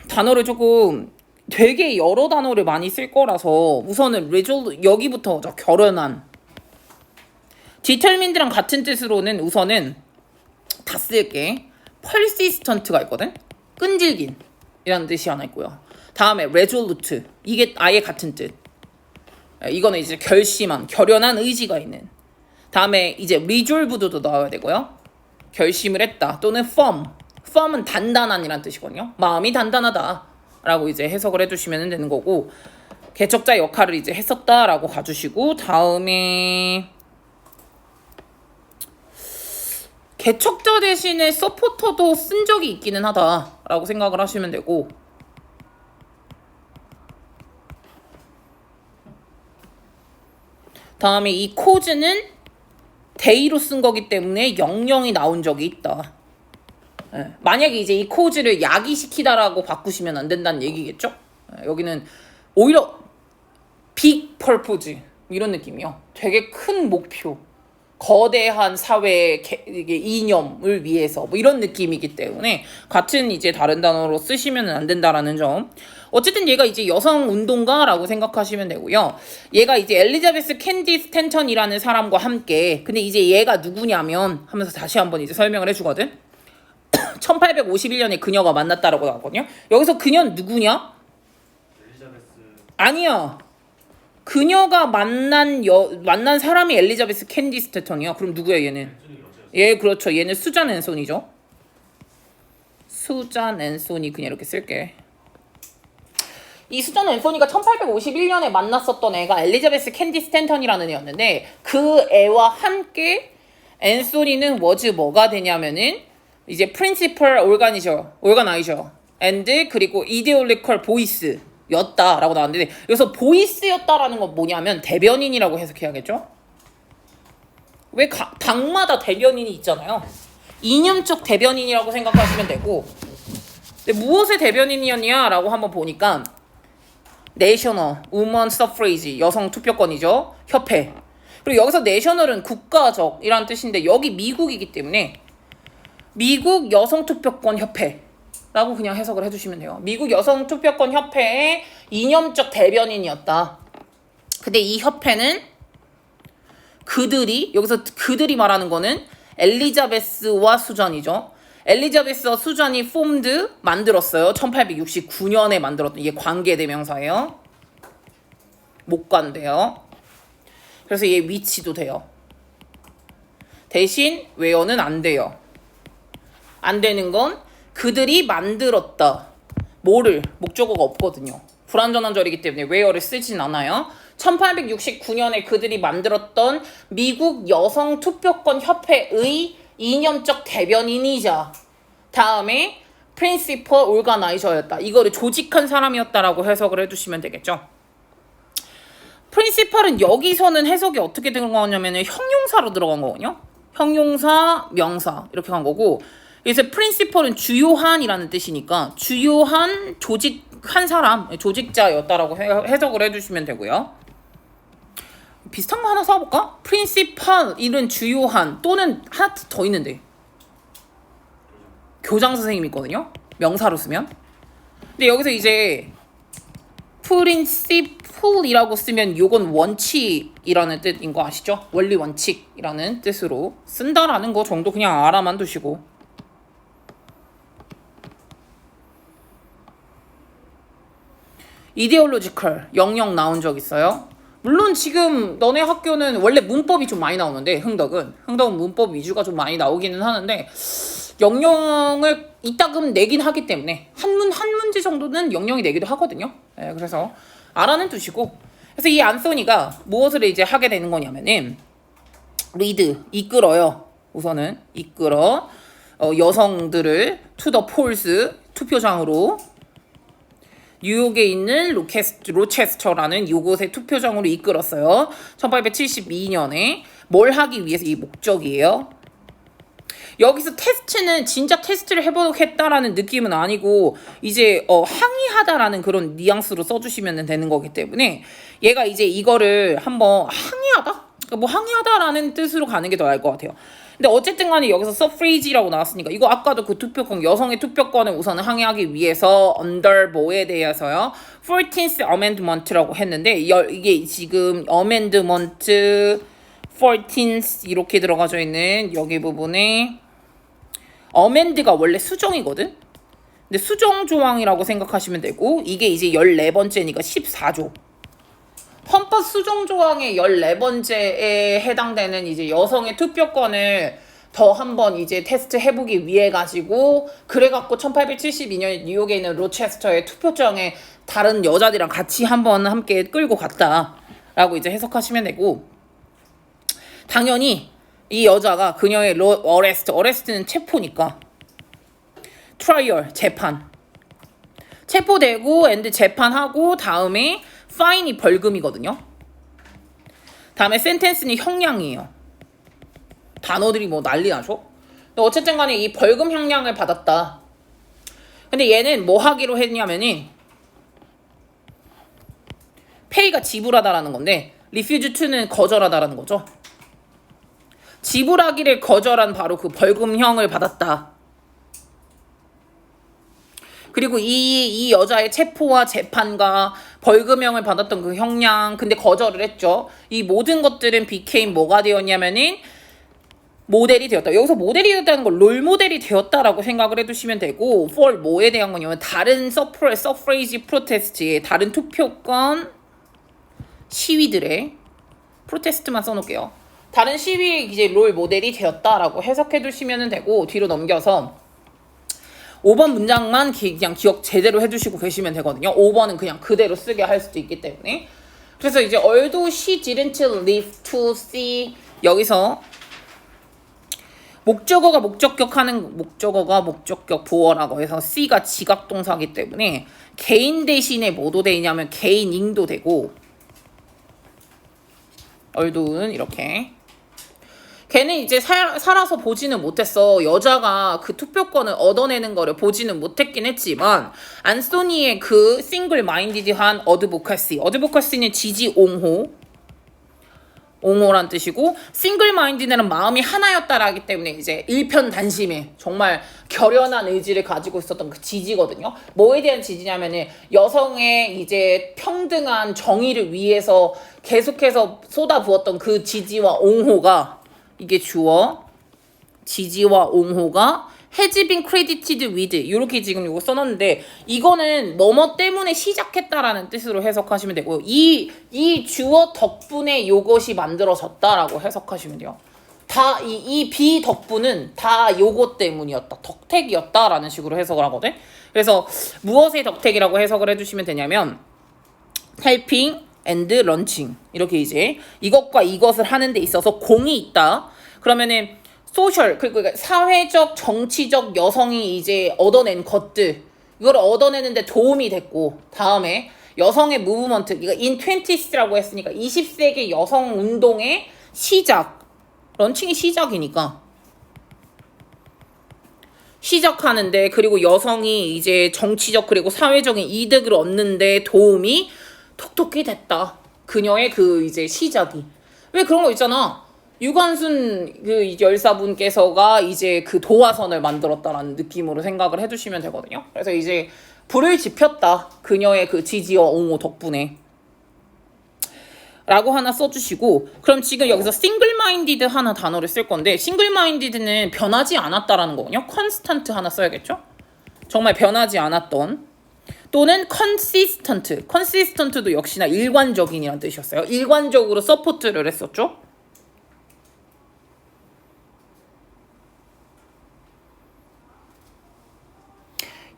단어를 조금 되게 여러 단어를 많이 쓸 거라서 우선은 여기부터 결연한 determined랑 같은 뜻으로는 우선은 다 쓸게. persistent가 있거든. 끈질긴 이라는 뜻이 하나 있고요. 다음에 resolute 이게 아예 같은 뜻. 이거는 이제 결심한, 결연한 의지가 있는. 다음에 이제 resolved도 나와야 되고요. 결심을 했다 또는 firm은 단단한이라는 뜻이거든요. 마음이 단단하다 라고 이제 해석을 해주시면 되는 거고 개척자 역할을 이제 했었다라고 가주시고 다음에 개척자 대신에 서포터도 쓴 적이 있기는 하다라고 생각을 하시면 되고 다음에 이 코즈는 대의로 쓴 거기 때문에 영영이 나온 적이 있다. 만약에 이제 이 코즈를 야기시키다라고 바꾸시면 안 된다는 얘기겠죠? 여기는 오히려 빅 펄포즈 이런 느낌이요. 되게 큰 목표, 거대한 사회의 이념을 위해서 뭐 이런 느낌이기 때문에 같은 이제 다른 단어로 쓰시면 안 된다라는 점. 어쨌든 얘가 이제 여성 운동가라고 생각하시면 되고요. 얘가 이제 엘리자베스 캔디 스탠턴이라는 사람과 함께 근데 이제 얘가 누구냐면 하면서 다시 한번 이제 설명을 해주거든. 1851년에 그녀가 만났다라고 나왔거든요. 여기서 그녀는 누구냐? 엘리자베스 아니야. 그녀가 만난 사람이 엘리자베스 캔디 스탠턴이야. 그럼 누구야 얘는? 얘 그렇죠. 얘는 수잔 앤소니죠. 수잔 앤소니 그냥 이렇게 쓸게. 이 수잔 앤소니가 1851년에 만났었던 애가 엘리자베스 캔디 스탠턴이라는 애였는데 그 애와 함께 앤소니는 뭐가 되냐면은 이제 principal organizer and 그리고 ideological voice 였다라고 나왔는데 여기서 보이스였다라는 건 뭐냐면 대변인이라고 해석해야겠죠? 왜 당마다 대변인이 있잖아요. 이념적 대변인이라고 생각하시면 되고 근데 무엇의 대변인이었냐라고 한번 보니까 내셔널 우먼 서프레이지 여성 투표권이죠. 협회. 그리고 여기서 내셔널은 국가적이란 뜻인데 여기 미국이기 때문에 미국 여성 투표권 협회 라고 그냥 해석을 해주시면 돼요. 미국 여성 투표권 협회의 이념적 대변인이었다. 근데 이 협회는 여기서 그들이 말하는 거는 엘리자베스와 수잔이죠. 엘리자베스와 수잔이 만들었어요. 1869년에 만들었던 이게 관계대명사예요. 목관돼요. 그래서 얘 위치도 돼요. 대신 웨어는 안 돼요. 안 되는 건 그들이 만들었다. 뭐를? 목적어가 없거든요. 불완전한 절이기 때문에 웨어를 쓰진 않아요. 1869년에 그들이 만들었던 미국 여성 투표권 협회의 이념적 대변인이자 다음에 프린시퍼 올가나이저였다. 이거를 조직한 사람이었다라고 해석을 해주시면 되겠죠. 프린시펄은 여기서는 해석이 어떻게 들어가냐면 형용사로 들어간 거거든요. 형용사, 명사 이렇게 간 거고 그래서 프린시펄은 주요한이라는 뜻이니까 주요한 조직한 사람, 조직자였다라고 해석을 해주시면 되고요. 비슷한 거 하나 써볼까? 프린시펄 이런 주요한 또는 하나 더 있는데 교장 선생님이 있거든요. 명사로 쓰면. 근데 여기서 이제 principle이라고 쓰면 요건 원칙이라는 뜻인 거 아시죠? 원리 원칙이라는 뜻으로 쓴다라는 거 정도 그냥 알아만 두시고. 이데올로지컬 영영 나온 적 있어요? 물론 지금 너네 학교는 원래 문법이 좀 많이 나오는데 흥덕은 문법 위주가 좀 많이 나오기는 하는데 영영을 이따금 내긴 하기 때문에 한 문제 정도는 영영이 내기도 하거든요. 네, 그래서 알아는 두시고. 그래서 이 안소니가 무엇을 이제 하게 되는 거냐면은 리드 이끌어요. 우선은 이끌어 여성들을 투 더 폴스 투표장으로 뉴욕에 있는 로체스터라는 이곳의 투표장으로 이끌었어요. 1872년에 뭘 하기 위해서 이 목적이에요. 여기서 테스트는 진짜 테스트를 해보겠다라는 느낌은 아니고 이제 항의하다라는 그런 뉘앙스로 써주시면 되는 거기 때문에 얘가 이제 이거를 한번 항의하다? 뭐 항의하다라는 뜻으로 가는 게 더 나을 것 같아요. 근데 어쨌든 간에 여기서 suffrage라고 나왔으니까 이거 아까도 그 투표권 여성의 투표권을 우선 항의하기 위해서 under 뭐에 대해서요 14th amendment라고 했는데 이게 지금 amendment 14th 이렇게 들어가져 있는 여기 부분에 amend가 원래 수정이거든. 근데 수정 조항이라고 생각하시면 되고 이게 이제 14번째니까 14조. 헌법 수정 조항의 14번째에 해당되는 이제 여성의 투표권을 더 한번 이제 테스트 해보기 위해 가지고 그래갖고 1872년 뉴욕에 있는 로체스터의 투표장에 다른 여자들이랑 같이 한번 함께 끌고 갔다라고 이제 해석하시면 되고 당연히 이 여자가 그녀의 어레스트는 체포니까 트라이얼 재판 체포되고 엔드 재판하고 다음에 파인이 벌금이거든요. 다음에 센텐스는 형량이에요. 단어들이 뭐 난리 나죠? 근데 어쨌든 간에 이 벌금 형량을 받았다. 근데 얘는 뭐 하기로 했냐면은 페이가 지불하다라는 건데 refuse to는 거절하다라는 거죠. 지불하기를 거절한 바로 그 벌금형을 받았다. 그리고 이 여자의 체포와 재판과 벌금형을 받았던 그 형량 근데 거절을 했죠. 이 모든 것들은 became 뭐가 되었냐면은 모델이 되었다. 여기서 모델이 되었다는 걸 롤모델이 되었다라고 생각을 해두시면 되고 for 뭐에 대한 거냐면 다른 suffrage 프로테스트의 다른 투표권 시위들의 프로테스트만 써놓을게요. 다른 시위의 이제 롤 모델이 되었다라고 해석해두시면 되고 뒤로 넘겨서 5번 문장만 그냥 기억 제대로 해주시고 계시면 되거든요. 5번은 그냥 그대로 쓰게 할 수도 있기 때문에. 그래서 이제 although she didn't live to see 여기서 목적어가 목적격 보어라고 해서 C가 지각동사기 때문에 개인 대신에 뭐도 되냐면 개인잉도 되고 얼도는 이렇게 걔는 이제 살아서 보지는 못했어. 여자가 그 투표권을 얻어내는 거를 보지는 못했긴 했지만 안소니의 그 싱글 마인디드한 어드보카시는 지지 옹호란 뜻이고 싱글 마인디드는 마음이 하나였다라기 때문에 이제 일편단심에 정말 결연한 의지를 가지고 있었던 그 지지거든요. 뭐에 대한 지지냐면은 여성의 이제 평등한 정의를 위해서 계속해서 쏟아부었던 그 지지와 옹호가 이게 주어 지지와 옹호가 has been credited with 이렇게 지금 이거 써놨는데 이거는 뭐뭐 때문에 시작했다라는 뜻으로 해석하시면 되고요. 이 주어 덕분에 요것이 만들어졌다라고 해석하시면 돼요. 다 이 비 덕분은 다 요것 때문이었다. 덕택이었다라는 식으로 해석을 하거든. 그래서 무엇의 덕택이라고 해석을 해주시면 되냐면 helping and launching 이렇게 이제 이것과 이것을 하는 데 있어서 공이 있다. 그러면은 소셜 그러니까 사회적 정치적 여성이 이제 얻어낸 것들 이걸 얻어내는데 도움이 됐고 다음에 여성의 무브먼트 이거 in 20s라고 했으니까 20세기 여성 운동의 시작 런칭이 시작이니까 시작하는데 그리고 여성이 이제 정치적 그리고 사회적인 이득을 얻는데 도움이 톡톡히 됐다. 그녀의 그 이제 시작이 왜 그런 거 있잖아. 유관순 그 열사분께서가 이제 그 도화선을 만들었다라는 느낌으로 생각을 해주시면 되거든요. 그래서 이제 불을 지폈다. 그녀의 그 지지와 옹호 덕분에. 라고 하나 써주시고, 그럼 지금 여기서 싱글마인디드 하나 단어를 쓸 건데, 싱글마인디드는 변하지 않았다라는 거거든요. 컨스턴트 하나 써야겠죠? 정말 변하지 않았던. 또는 컨시스턴트. 컨시스턴트도 역시나 일관적인이라는 뜻이었어요. 일관적으로 서포트를 했었죠.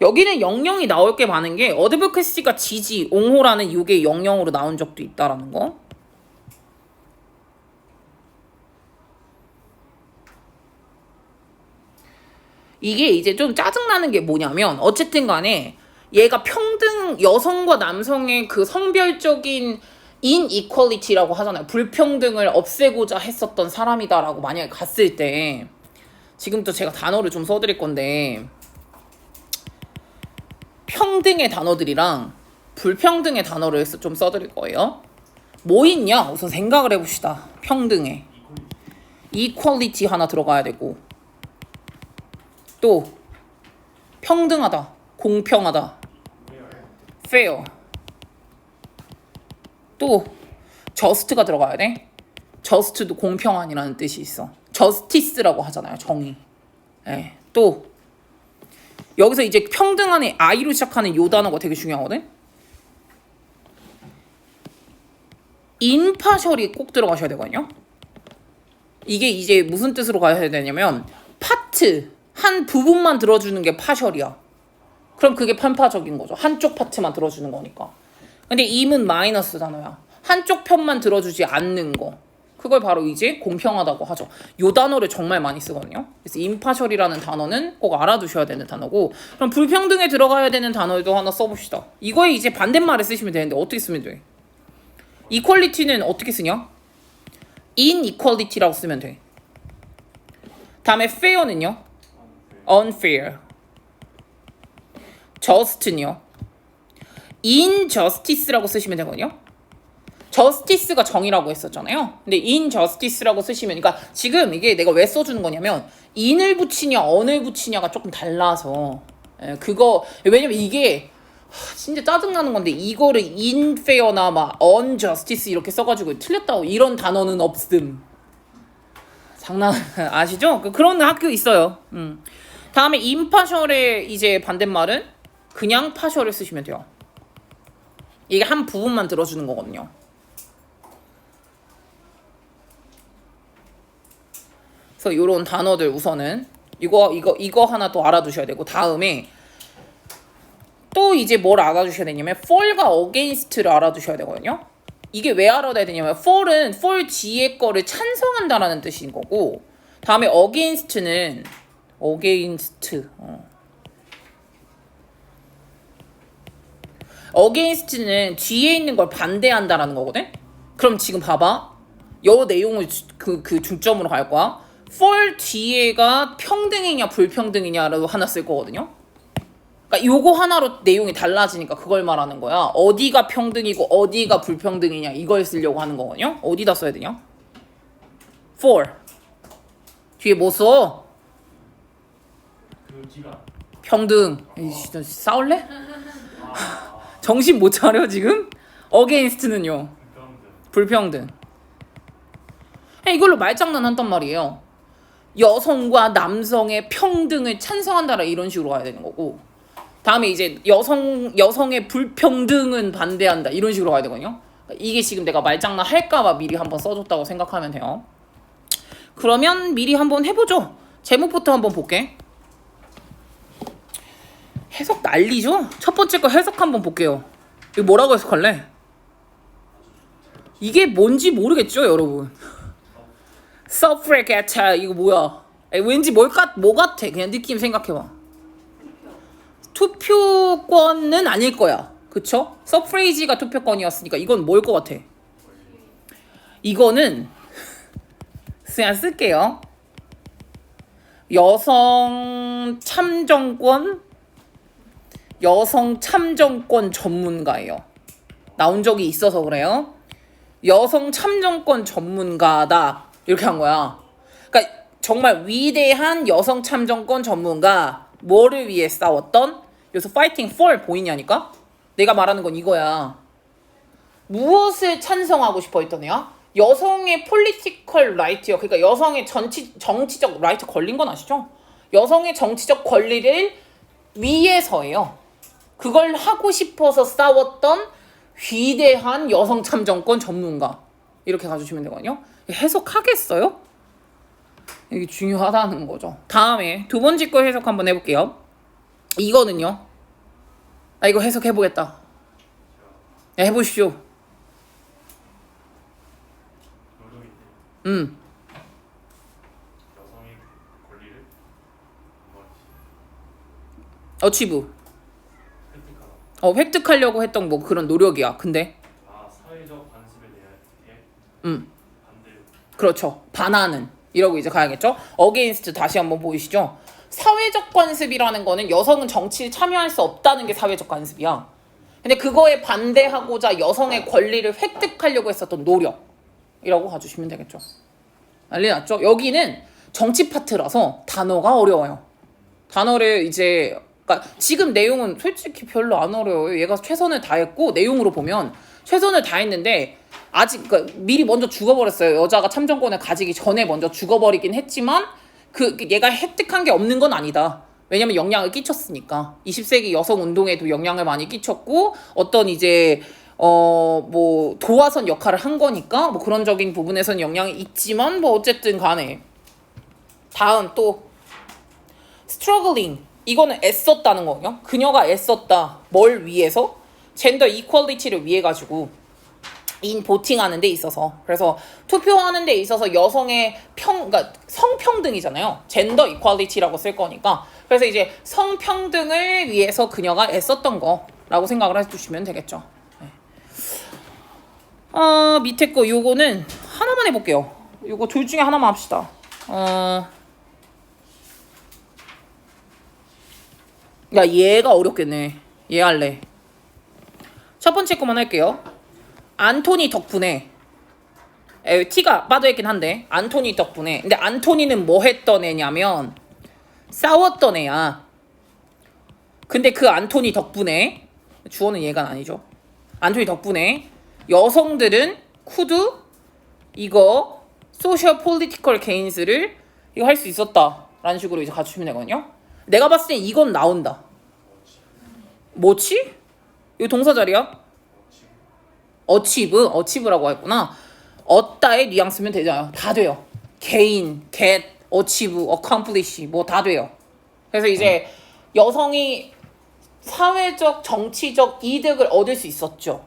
여기는 영영이 나올 게 많은 게 어드보케시가 지지, 옹호라는 요게 영영으로 나온 적도 있다라는 거. 이게 이제 좀 짜증나는 게 뭐냐면 어쨌든 간에 얘가 평등, 여성과 남성의 그 성별적인 인이퀄리티라고 하잖아요. 불평등을 없애고자 했었던 사람이다라고 만약에 갔을 때, 지금부터 제가 단어를 좀 써드릴 건데, 평등의 단어들이랑 불평등의 단어를 좀 써드릴 거예요. 뭐 있냐? 우선 생각을 해봅시다. 평등에 이퀄리티 하나 들어가야 되고, 또 평등하다, 공평하다, fair, 또 just가 들어가야 돼. just도 공평한이라는 뜻이 있어. justice라고 하잖아요. 정의. 네. 또 여기서 이제 평등한의 I로 시작하는 요 단어가 되게 중요하거든. impartial이 꼭 들어가셔야 되거든요. 이게 이제 무슨 뜻으로 가야 되냐면 파트, 한 부분만 들어주는 게 파셜이야. 그럼 그게 편파적인 거죠. 한쪽 파트만 들어주는 거니까. 근데 im은 마이너스 단어야. 한쪽 편만 들어주지 않는 거. 그걸 바로 이제 공평하다고 하죠. 요 단어를 정말 많이 쓰거든요. 그래서 impartial이라는 단어는 꼭 알아두셔야 되는 단어고, 그럼 불평등에 들어가야 되는 단어도 하나 써봅시다. 이거에 이제 반대말을 쓰시면 되는데 어떻게 쓰면 돼? equality는 어떻게 쓰냐? inequality라고 쓰면 돼. 다음에 fair는요? unfair. just는요? injustice라고 쓰시면 되거든요. justice가 정의라고 했었잖아요. 근데 injustice라고 쓰시면, 그러니까 지금 이게 내가 왜 써주는 거냐면 in을 붙이냐 on을 붙이냐가 조금 달라서, 그거 왜냐면 이게 진짜 짜증나는 건데, 이거를 unfair나 막 unjustice 이렇게 써가지고 틀렸다고 이런 단어는 없음. 장난 아시죠? 그런 학교 있어요. 다음에 impartial의 이제 반대말은 그냥 partial을 쓰시면 돼요. 이게 한 부분만 들어주는 거거든요. 그래서 이런 단어들 우선은 이거 하나 또 알아두셔야 되고, 다음에 또 이제 뭘 알아두셔야 되냐면 for가 against를 알아두셔야 되거든요. 이게 왜 알아둬야 되냐면 for은 for 뒤에 거를 찬성한다라는 뜻인 거고, 다음에 against는 against는 뒤에 있는 걸 반대한다라는 거거든. 그럼 지금 봐봐, 요 내용을 그 중점으로 갈 거야. for 뒤에가 평등이냐 불평등이냐로 하나 쓸 거거든요. 그러니까 요거 하나로 내용이 달라지니까 그걸 말하는 거야. 어디가 평등이고 어디가 불평등이냐 이걸 쓰려고 하는 거거든요. 어디다 써야 되냐? for 뒤에 뭐 써? 평등. 에이씨, 너 싸울래? 정신 못 차려 지금? against는요? 불평등. 이걸로 말장난 한단 말이에요. 여성과 남성의 평등을 찬성한다라 이런 식으로 가야 되는 거고, 다음에 이제 여성의 불평등은 반대한다 이런 식으로 가야 되거든요. 이게 지금 내가 말장난 할까봐 미리 한번 써줬다고 생각하면 돼요. 그러면 미리 한번 해보죠. 제목부터 한번 볼게. 해석 난리죠? 첫 번째 거 해석 한번 볼게요. 이거 뭐라고 해석할래? 이게 뭔지 모르겠죠, 여러분? suffragette 이거 뭐야? 왠지 뭐 같아? 그냥 느낌 생각해봐. 투표권은 아닐 거야, 그쵸? suffrage가 투표권이었으니까 이건 뭘 것 같아? 이거는 그냥 쓸게요. 여성 참정권 전문가예요. 나온 적이 있어서 그래요. 여성 참정권 전문가다. 이렇게 한 거야. 그러니까 정말 위대한 여성 참정권 전문가 뭐를 위해 싸웠던? 여기서 fighting for 보이냐니까? 내가 말하는 건 이거야. 무엇을 찬성하고 싶어 했던 애야? 여성의 political right요. 그러니까 여성의 정치적 right 걸린 건 아시죠? 여성의 정치적 권리를 위해서예요. 그걸 하고 싶어서 싸웠던 위대한 여성 참정권 전문가. 이렇게 가주시면 되거든요. 해석하겠어요? 이게 중요하다는 거죠. 다음에 두 번째 거 해석 한번 해볼게요. 이거는요. 이거 해석해보겠다. 네, 해보십시오. 여성의 권리를 어치브. 획득하다. 획득하려고 했던 뭐 그런 노력이야. 근데 사회적 관습에 대해 반대로. 그렇죠. 반하는 이러고 이제 가야겠죠. 어게인스트 다시 한번 보이시죠. 사회적 관습이라는 거는 여성은 정치에 참여할 수 없다는 게 사회적 관습이야. 근데 그거에 반대하고자 여성의 권리를 획득하려고 했었던 노력이라고 가주시면 되겠죠. 난리 났죠. 여기는 정치 파트라서 단어가 어려워요. 단어를 이제 그러니까 지금 내용은 솔직히 별로 안 어려워요. 얘가 최선을 다했고 내용으로 보면 최선을 다했는데 아직 그러니까 미리 먼저 죽어버렸어요. 여자가 참정권을 가지기 전에 먼저 죽어버리긴 했지만 얘가 획득한 게 없는 건 아니다. 왜냐면 영향을 끼쳤으니까. 20세기 여성 운동에도 영향을 많이 끼쳤고 어떤 이제 뭐 도화선 역할을 한 거니까 뭐 그런적인 부분에서는 영향이 있지만 뭐 어쨌든 간에 다음 또 struggling 이거는 애썼다는 거예요. 그녀가 애썼다. 뭘 위해서? 젠더 이퀄리티를 위해 가지고 인 보팅하는 데 있어서 그래서 투표하는 데 있어서 여성의 그러니까 성평등이잖아요. 젠더 이퀄리티라고 쓸 거니까 그래서 이제 성평등을 위해서 그녀가 애썼던 거라고 생각을 해주시면 되겠죠. 네. 밑에 거 요거는 하나만 해볼게요. 요거 둘 중에 하나만 합시다. 야 얘가 어렵겠네. 얘 할래. 첫 번째 거만 할게요. 안토니 덕분에 티가 빠져있긴 한데 안토니 덕분에 근데 안토니는 뭐 했던 애냐면 싸웠던 애야. 근데 그 안토니 덕분에 주어는 얘가 아니죠. 안토니 덕분에 여성들은 쿠드 이거 소셜 폴리티컬 게인스를 이거 할 수 있었다라는 식으로 이제 갖추면 되거든요. 내가 봤을 땐 이건 나온다. 뭐지? 이거 동사 자리야? 어치브라고 했구나. 얻다에 뉘앙스면 되잖아요. 다 돼요. gain, get, achieve, accomplish 뭐 다 돼요. 그래서 이제 여성이 사회적, 정치적 이득을 얻을 수 있었죠.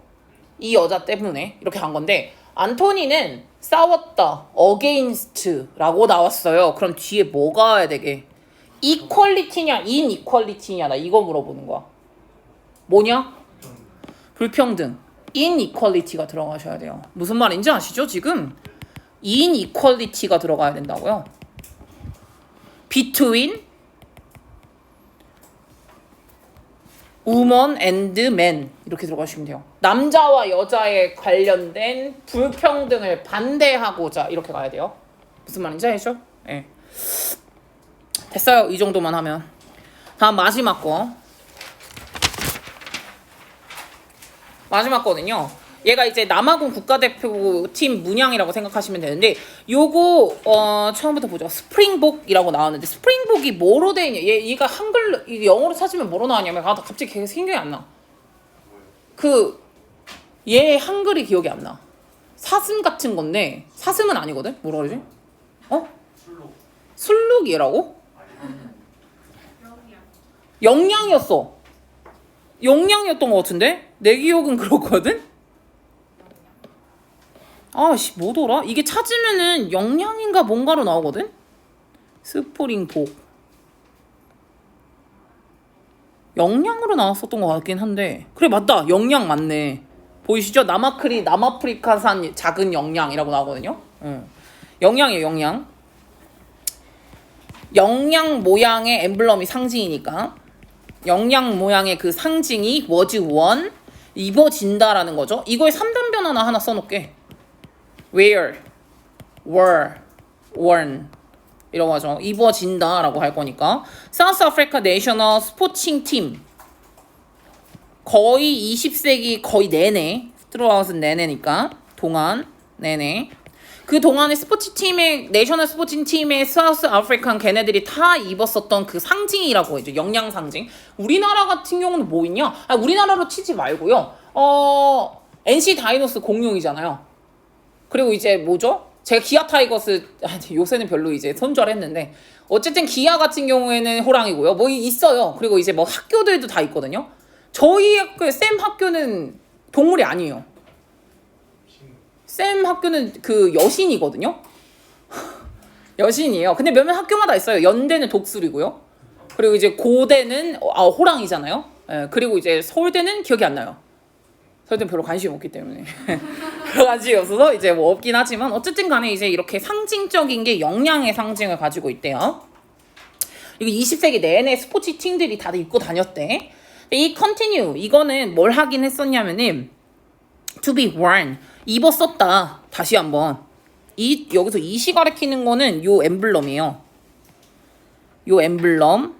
이 여자 때문에 이렇게 간 건데 안토니는 싸웠다, against라고 나왔어요. 그럼 뒤에 뭐가 와야 되게? equality냐, inequality냐 나 이거 물어보는 거야. 뭐냐? 불평등. inequality가 들어가셔야 돼요. 무슨 말인지 아시죠? 지금 inequality가 들어가야 된다고요. between woman and man 이렇게 들어가시면 돼요. 남자와 여자에 관련된 불평등을 반대하고자 이렇게 가야 돼요. 무슨 말인지 아시죠? 네. 됐어요. 이 정도만 하면. 다음 마지막 거. 마지막 거는요. 얘가 이제 남아공 국가대표팀 문양이라고 생각하시면 되는데 요거 처음부터 보죠. 스프링복이라고 나왔는데 스프링복이 뭐로 돼 있냐. 얘가 한글 영어로 찾으면 뭐로 나왔냐면 갑자기 계속 생각이 안 나. 얘 한글이 기억이 안 나. 사슴 같은 건데 사슴은 아니거든. 뭐라 그러지? 술록이라고? 영양이었어. 영양이었던 것 같은데? 내 기억은 그렇거든? 아씨 뭐더라? 이게 찾으면은 영양인가 뭔가로 나오거든? 스프링복 영양으로 나왔었던 것 같긴 한데 그래 맞다 영양 맞네. 보이시죠? 남아프리카산 작은 영양이라고 나오거든요. 영양이에요. 영양 모양의 엠블럼이 상징이니까 영양 모양의 그 상징이 was worn 입어진다라는 거죠. 이거에 3단 변화나 하나 써놓게. where, were, worn 이라고 하죠. 입어진다라고 할 거니까. South Africa National Sporting Team. 거의 20세기 거의 내내 throughout은 내내니까 동안 내내 그 동안의 스포츠 팀의 내셔널 스포츠 팀의 사우스 아프리칸 걔네들이 다 입었었던 그 상징이라고 해죠. 영양 상징. 우리나라 같은 경우는 뭐 있냐? 우리나라로 치지 말고요. NC 다이노스 공룡이잖아요. 그리고 이제 뭐죠? 제가 기아 타이거스 요새는 별로 이제 손절했는데 어쨌든 기아 같은 경우에는 호랑이고요. 뭐 있어요. 그리고 이제 뭐 학교들도 다 있거든요. 저희 학교 쌤 학교는 동물이 아니에요. 쌤 학교는 그 여신이거든요. 여신이에요. 근데 몇몇 학교마다 있어요. 연대는 독수리고요. 그리고 이제 고대는 호랑이잖아요. 예, 그리고 이제 서울대는 기억이 안 나요. 서울대는 별로 관심이 없기 때문에 별로 관심이 없어서 이제 뭐 없긴 하지만 어쨌든 간에 이제 이렇게 상징적인 게 영양의 상징을 가지고 있대요. 이거 20세기 내내 스포츠 팀들이 다들 입고 다녔대. 이 continue 이거는 뭘 하긴 했었냐면은 to be worn 입었었다. 다시 한번 여기서 이시 가리키는 거는 요 엠블럼이에요. 요 엠블럼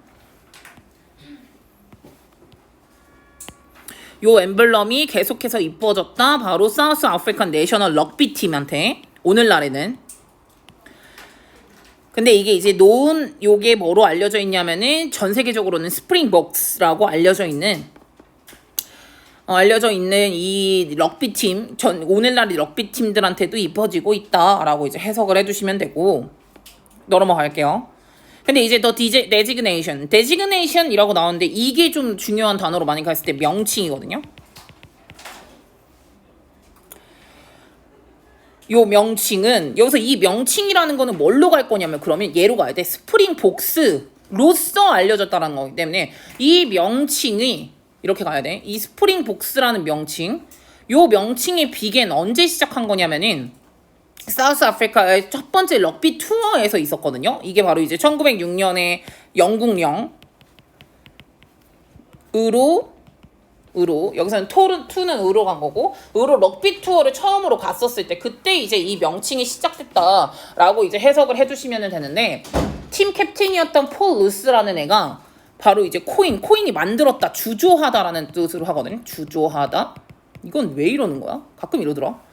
요 엠블럼이 계속해서 입어졌다. 바로 사우스 아프리칸 내셔널 럭비 팀한테 오늘날에는. 근데 이게 이제 요게 뭐로 알려져 있냐면은 전 세계적으로는 스프링복스라고 알려져 있는 이 럭비 팀, 오늘날 럭비 팀들한테도 입혀지고 있다라고 이제 해석을 해주시면 되고 넘어갈게요. 근데 이제 더 designation이라고 나오는데 이게 좀 중요한 단어로 많이 갔을 때 명칭이거든요. 요 명칭은 여기서 이 명칭이라는 거는 뭘로 갈 거냐면 그러면 얘로 가야 돼. 스프링 복스로서 알려졌다는 거기 때문에 이 명칭이 이렇게 가야 돼. 이 스프링 복스라는 명칭, 요 명칭의 비겐 언제 시작한 거냐면은 사우스 아프리카의 첫 번째 럭비 투어에서 있었거든요. 이게 바로 이제 1906년에 영국령으로 여기서는 투는 으로 간 거고 으로 럭비 투어를 처음으로 갔었을 때 그때 이제 이 명칭이 시작됐다라고 이제 해석을 해주시면 되는데 팀 캡틴이었던 폴 루스라는 애가 바로 이제 코인이 만들었다 주조하다라는 뜻으로 하거든요. 주조하다 이건 왜 이러는 거야? 가끔 이러더라.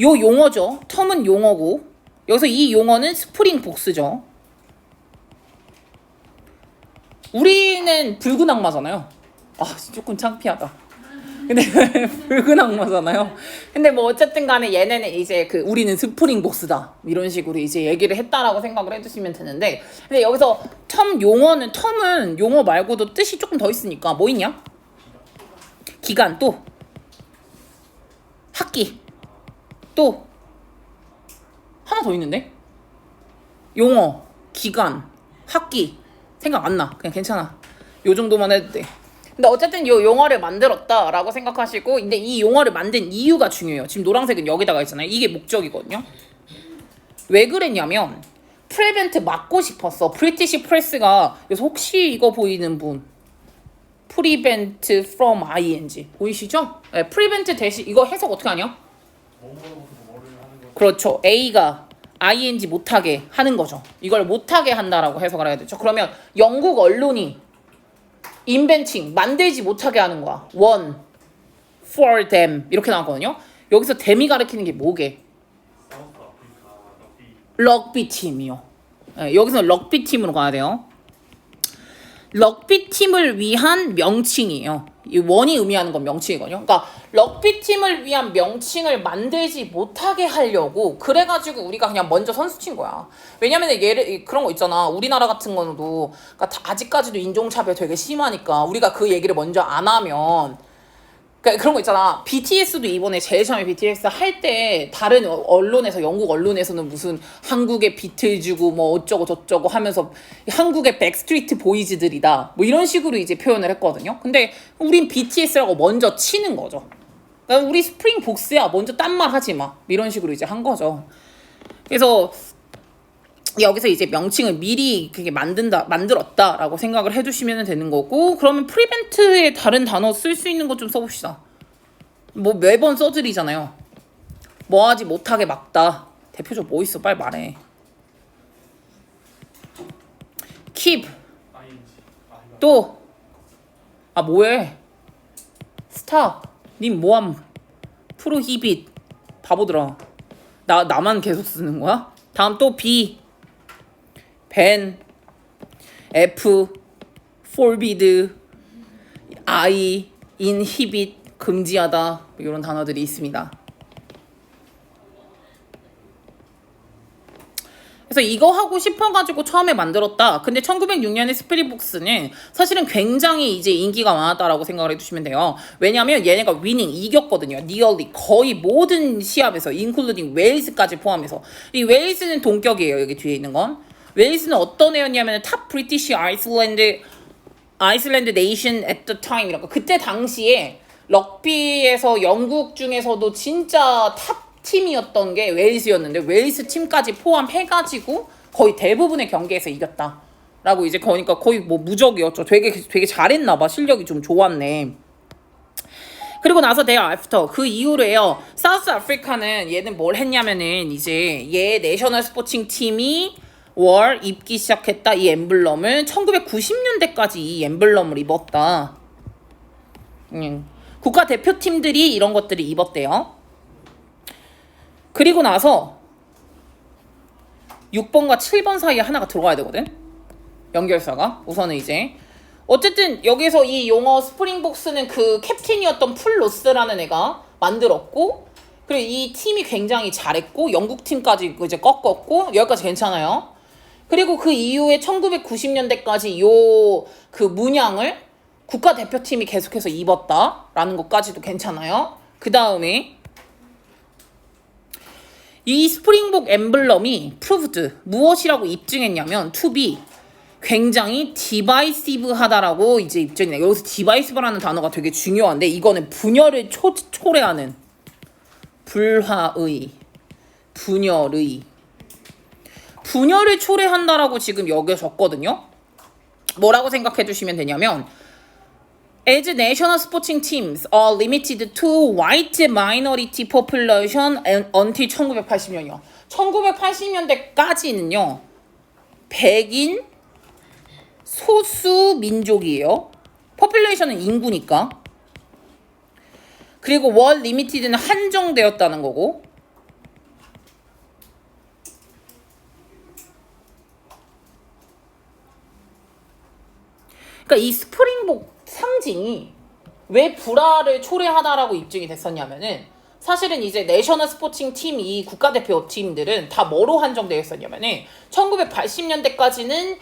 요 용어죠. 텀은 용어고 여기서 이 용어는 스프링 복스죠. 우리는 붉은 악마잖아요. 조금 창피하다. 근데 붉은 악마잖아요. 근데 뭐 어쨌든 간에 얘네는 이제 우리는 스프링 복스다 이런 식으로 이제 얘기를 했다라고 생각을 해주시면 되는데 근데 여기서 텀은 용어 말고도 뜻이 조금 더 있으니까 뭐 있냐? 기간 또 학기 또 하나 더 있는데 용어 기간 학기 생각 안 나. 그냥 괜찮아. 요 정도만 해도 돼. 근데 어쨌든 요 용어를 만들었다라고 생각하시고 근데 이 용어를 만든 이유가 중요해요. 지금 노란색은 여기다가 있잖아요. 이게 목적이거든요. 왜 그랬냐면 프리벤트 막고 싶었어. 브리티시 프레스가 그래서 혹시 이거 보이는 분 prevent from ing 보이시죠? 네, prevent 대신 이거 해석 어떻게 하냐? 그렇죠. A가 ing 못하게 하는 거죠. 이걸 못하게 한다라고 해석을 해야 되죠. 그러면 영국 언론이 inventing 만들지 못하게 하는 거야. one for them 이렇게 나왔거든요. 여기서 them이 가리키는 게 뭐게? 럭비 팀이요. 네, 여기서 럭비 팀으로 가야 돼요. 럭비 팀을 위한 명칭이에요. 이 원이 의미하는 건 명칭이거든요. 그러니까 럭비 팀을 위한 명칭을 만들지 못하게 하려고 그래가지고 우리가 그냥 먼저 선수 친 거야. 왜냐면 그런 거 있잖아. 우리나라 같은 거도 그러니까 아직까지도 인종차별 되게 심하니까 우리가 그 얘기를 먼저 안 하면 그러니까 그런 거 있잖아. BTS도 이번에 제일 처음에 BTS 할 때 다른 언론에서 영국 언론에서는 무슨 한국의 비틀즈고 뭐 어쩌고 저쩌고 하면서 한국의 백스트리트 보이즈들이다 뭐 이런 식으로 이제 표현을 했거든요. 근데 우린 BTS라고 먼저 치는 거죠. 그러니까 우리 스프링 복스야 먼저 딴 말 하지 마 이런 식으로 이제 한 거죠. 그래서 여기서 이제 명칭을 미리 그게 만들었다라고 생각을 해주시면 되는 거고 그러면 프리벤트에 다른 단어 쓸 수 있는 거 좀 써봅시다. 뭐 매번 써드리잖아요. 뭐 하지 못하게 막다. 대표적 뭐 있어? 빨리 말해. keep ing. 이거 또 뭐해? stop 님 뭐함? prohibit 바보들아. 나만 계속 쓰는 거야? 다음 또 be ban f forbid I inhibit 금지하다 이런 단어들이 있습니다. 그래서 이거 하고 싶어가지고 처음에 만들었다. 근데 1906년에 스프링북스는 사실은 굉장히 이제 인기가 많았다라고 생각을 해주시면 돼요. 왜냐하면 얘네가 위닝 이겼거든요. nearly 거의 모든 시합에서 including 웨일스까지 포함해서. 이 웨일스는 동격이에요. 여기 뒤에 있는 건. 웨일스는 어떤 애였냐면 탑 브리티시 아이슬란드 네이션 at the time이라고. 그때 당시에 럭비에서 영국 중에서도 진짜 탑 팀이었던 게 웨일스였는데 웨일스 팀까지 포함해가지고 거의 대부분의 경기에서 이겼다라고 이제 그러니까 거의 뭐 무적이었죠. 되게 잘했나봐. 실력이 좀 좋았네. 그리고 나서 their after 그 이후로요. 사우스 아프리카는 얘는 뭘 했냐면은 이제 얘 내셔널 스포칭 팀이 월 입기 시작했다. 이 엠블럼을 1990년대까지 이 엠블럼을 입었다. 국가 대표팀들이 이런 것들을 입었대요. 그리고 나서 6번과 7번 사이에 하나가 들어가야 되거든. 연결사가. 우선은 이제 어쨌든 여기서 이 용어 스프링복스는 그 캡틴이었던 풀로스라는 애가 만들었고, 그리고 이 팀이 굉장히 잘했고 영국 팀까지 이제 꺾었고 여기까지 괜찮아요. 그리고 그 이후에 1990년대까지 요 그 문양을 국가대표팀이 계속해서 입었다라는 것까지도 괜찮아요. 그 다음에 이 스프링복 엠블럼이 proved 무엇이라고 입증했냐면 to be 굉장히 divisive하다라고 이제 입증이네. 여기서 divisive라는 단어가 되게 중요한데 이거는 분열을 초래하는 분열을 초래한다라고 지금 여기에 적거든요. 뭐라고 생각해 주시면 되냐면 As national sporting teams are limited to white minority population until 1980년이요. 1980년대까지는요. 백인 소수 민족이에요. population은 인구니까. 그리고 were limited는 한정되었다는 거고. 그러니까 이 스프링복 상징이 왜 불화를 초래하다라고 입증이 됐었냐면은 사실은 이제 내셔널 스포칭 팀이 국가대표 팀들은 다 뭐로 한정되어 있었냐면은 1980년대까지는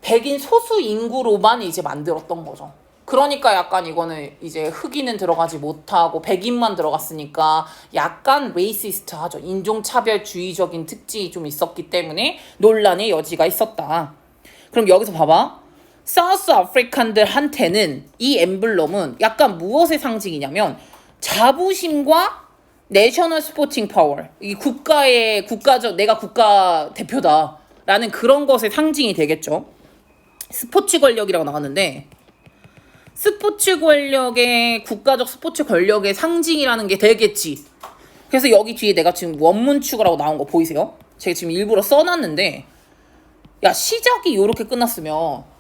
백인 소수 인구로만 이제 만들었던 거죠. 그러니까 약간 이거는 이제 흑인은 들어가지 못하고 백인만 들어갔으니까 약간 레이시스트 하죠. 인종차별주의적인 특징이 좀 있었기 때문에 논란의 여지가 있었다. 그럼 여기서 봐봐. 사우스 아프리칸들한테는 이 엠블럼은 약간 무엇의 상징이냐면 자부심과 내셔널 스포팅 파워, 이 내가 국가 대표다라는 그런 것의 상징이 되겠죠. 스포츠 권력이라고 나왔는데 스포츠 권력의 국가적 스포츠 권력의 상징이라는 게 되겠지. 그래서 여기 뒤에 내가 지금 원문 추가라고 나온 거 보이세요? 제가 지금 일부러 써놨는데 야 시작이 이렇게 끝났으면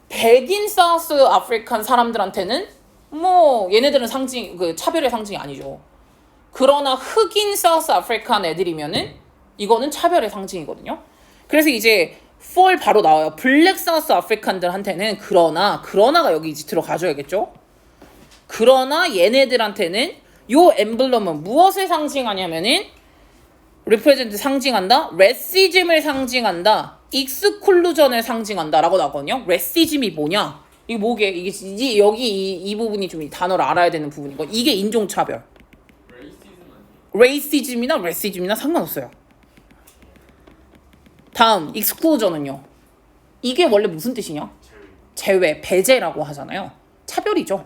백인 사우스 아프리칸 사람들한테는 뭐 얘네들은 차별의 상징이 아니죠. 그러나 흑인 사우스 아프리칸 애들이면은 이거는 차별의 상징이거든요. 그래서 이제 for 바로 나와요. 블랙 사우스 아프리칸들한테는 그러나가 여기 이제 들어가줘야겠죠. 그러나 얘네들한테는 요 엠블럼은 무엇을 상징하냐면은 represent 상징한다, 레시즘을 상징한다, 익스클루전을 상징한다 라고 나거든요. 레시즘이 뭐냐? 이게 뭐게? 이게 여기 이 부분이 좀 이 단어를 알아야 되는 부분이고 이게 인종차별. 레이시즘이나 레시즘이나 상관없어요. 다음 익스클루전은요. 이게 원래 무슨 뜻이냐? 제외, 배제라고 하잖아요. 차별이죠.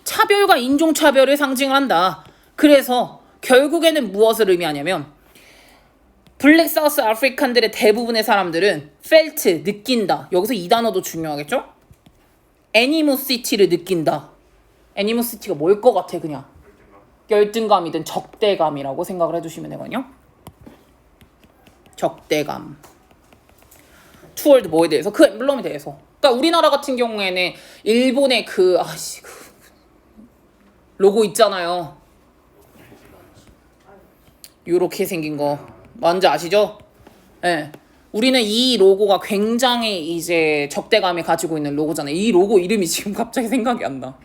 차별과 인종차별을 상징한다. 그래서 결국에는 무엇을 의미하냐면 블랙 사우스 아프리칸들의 대부분의 사람들은 felt, 느낀다. 여기서 이 단어도 중요하겠죠? animosity를 느낀다. animosity가 뭘 것 같아 그냥? 열등감이든 적대감이라고 생각을 해주시면 되거든요. 적대감. toward 뭐에 대해서? 그 엠블럼에 대해서. 그러니까 우리나라 같은 경우에는 일본의 그 로고 있잖아요. 요렇게 생긴 거 뭔지 아시죠? 예. 네. 우리는 이 로고가 굉장히 이제 적대감이 가지고 있는 로고잖아요. 이 로고 이름이 지금 갑자기 생각이 안 나.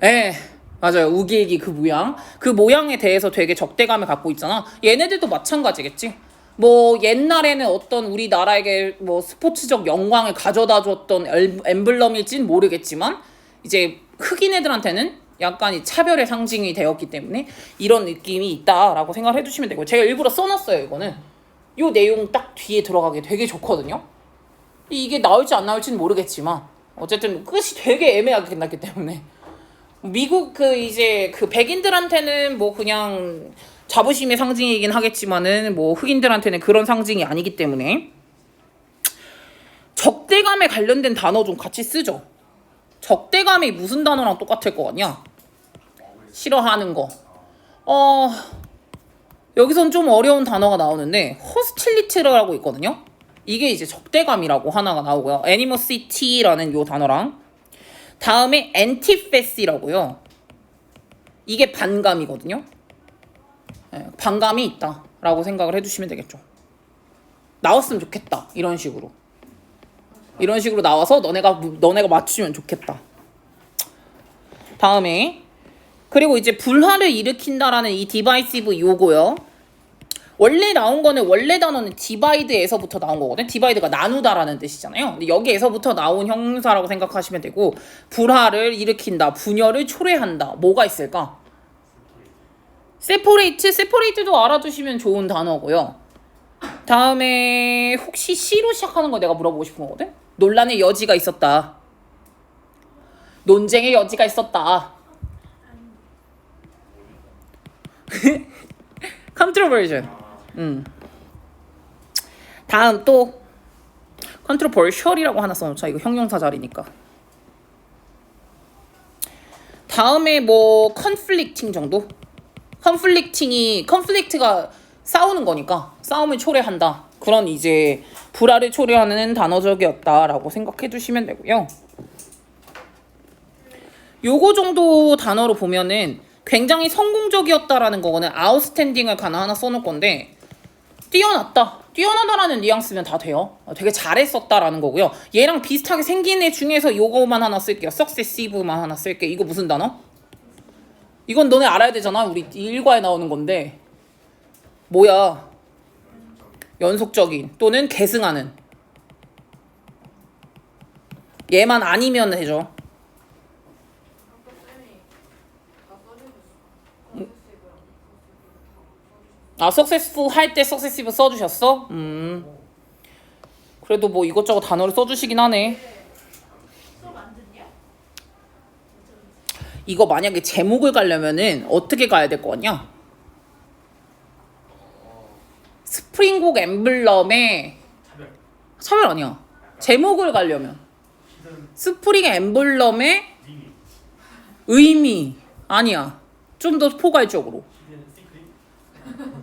예. 맞아요. 우기애기 그 모양. 그 모양에 대해서 되게 적대감을 갖고 있잖아. 얘네들도 마찬가지겠지. 뭐 옛날에는 어떤 우리나라에게 뭐 스포츠적 영광을 가져다 줬던 엠블럼일진 모르겠지만 이제 흑인 애들한테는 약간 이 차별의 상징이 되었기 때문에 이런 느낌이 있다라고 생각을 해주시면 되고, 제가 일부러 써놨어요. 이거는 요 내용 딱 뒤에 들어가기 되게 좋거든요. 이게 나올지 안 나올지는 모르겠지만 어쨌든 끝이 되게 애매하게 끝났기 때문에 미국 그 이제 그 백인들한테는 뭐 그냥 자부심의 상징이긴 하겠지만은 뭐 흑인들한테는 그런 상징이 아니기 때문에 적대감에 관련된 단어 좀 같이 쓰죠. 적대감이 무슨 단어랑 똑같을 것 같냐? 싫어하는 거. 여기선 좀 어려운 단어가 나오는데 hostility라고 있거든요. 이게 이제 적대감이라고 하나가 나오고요. animosity라는 요 단어랑 다음에 antipathy라고요. 이게 반감이거든요. 네, 반감이 있다라고 생각을 해주시면 되겠죠. 나왔으면 좋겠다. 이런 식으로 나와서 너네가 맞추면 좋겠다. 다음에 그리고 이제 불화를 일으킨다라는 이 divisive 요거요. 원래 나온 거는 원래 단어는 divide에서부터 나온 거거든. divide가 나누다라는 뜻이잖아요. 근데 여기에서부터 나온 형용사라고 생각하시면 되고, 불화를 일으킨다, 분열을 초래한다. 뭐가 있을까? separate도 알아두시면 좋은 단어고요. 다음에 혹시 C로 시작하는 거 내가 물어보고 싶은 거거든. 논란의 여지가 있었다. 논쟁의 여지가 있었다. controversial. 다음 또 controversial이라고 하나 써놓자. 이거 형용사 자리니까. 다음에 뭐 conflicting 정도? conflict가 싸우는 거니까 싸움을 초래한다. 그런 이제 불화를 초래하는 단어적이었다라고 생각해 주시면 되고요. 요거 정도 단어로 보면은 굉장히 성공적이었다라는 거는 outstanding을 하나 써놓을 건데, 뛰어나다라는 뉘앙스면 다 돼요. 되게 잘했었다라는 거고요. 얘랑 비슷하게 생긴 애 중에서 요거만 하나 쓸게요. successive만 하나 쓸게요. 이거 무슨 단어? 이건 너네 알아야 되잖아. 우리 일과에 나오는 건데 뭐야? 연속적인 또는 계승하는. 얘만 아니면 되죠. successful 할 때 successive 써주셨어? 그래도 뭐 이것저것 단어를 써주시긴 하네. 이거 만약에 제목을 가려면은 어떻게 가야 될 거 같냐? 스프링곡 엠블럼의 차별 아니야. 제목을 가려면 스프링 엠블럼의 의미 아니야. 좀 더 포괄적으로.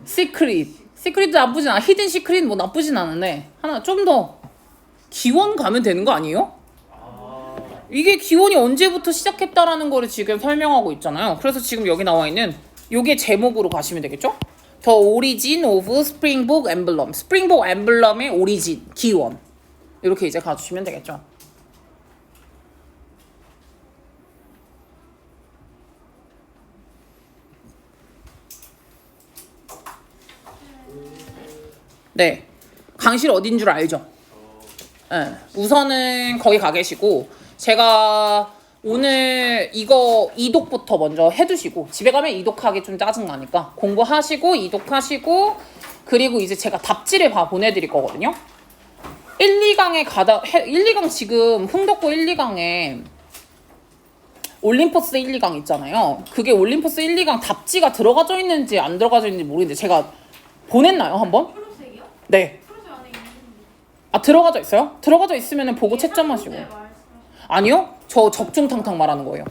시크릿도 나쁘진 않아. 히든 시크릿 뭐 나쁘진 않은데 하나 좀 더 기원 가면 되는 거 아니에요? 이게 기원이 언제부터 시작했다라는 거를 지금 설명하고 있잖아요. 그래서 지금 여기 나와 있는 요게 제목으로 가시면 되겠죠? The origin of Springbok emblem. 스프링복 엠블럼의 오리진, 기원. 이렇게 이제 가주시면 되겠죠. 네, 강실 어딘 줄 알죠? 네, 우선은 거기 가 계시고 제가 오늘 이거 이독부터 먼저 해두시고, 집에 가면 이독하기 좀 짜증나니까 공부하시고 이독하시고, 그리고 이제 제가 답지를 보내드릴 거거든요. 1, 2강 지금 흥덕고 1, 2강에 올림포스 1, 2강 있잖아요. 그게 올림포스 1, 2강 답지가 들어가져 있는지 안 들어가져 있는지 모르겠는데 제가 보냈나요 한번? 초록색이요? 네. 초록색 안에 있는데. 들어가져 있어요? 들어가져 있으면 보고 채점하시고. 아니요? 저 적중탕탕 말하는 거예요.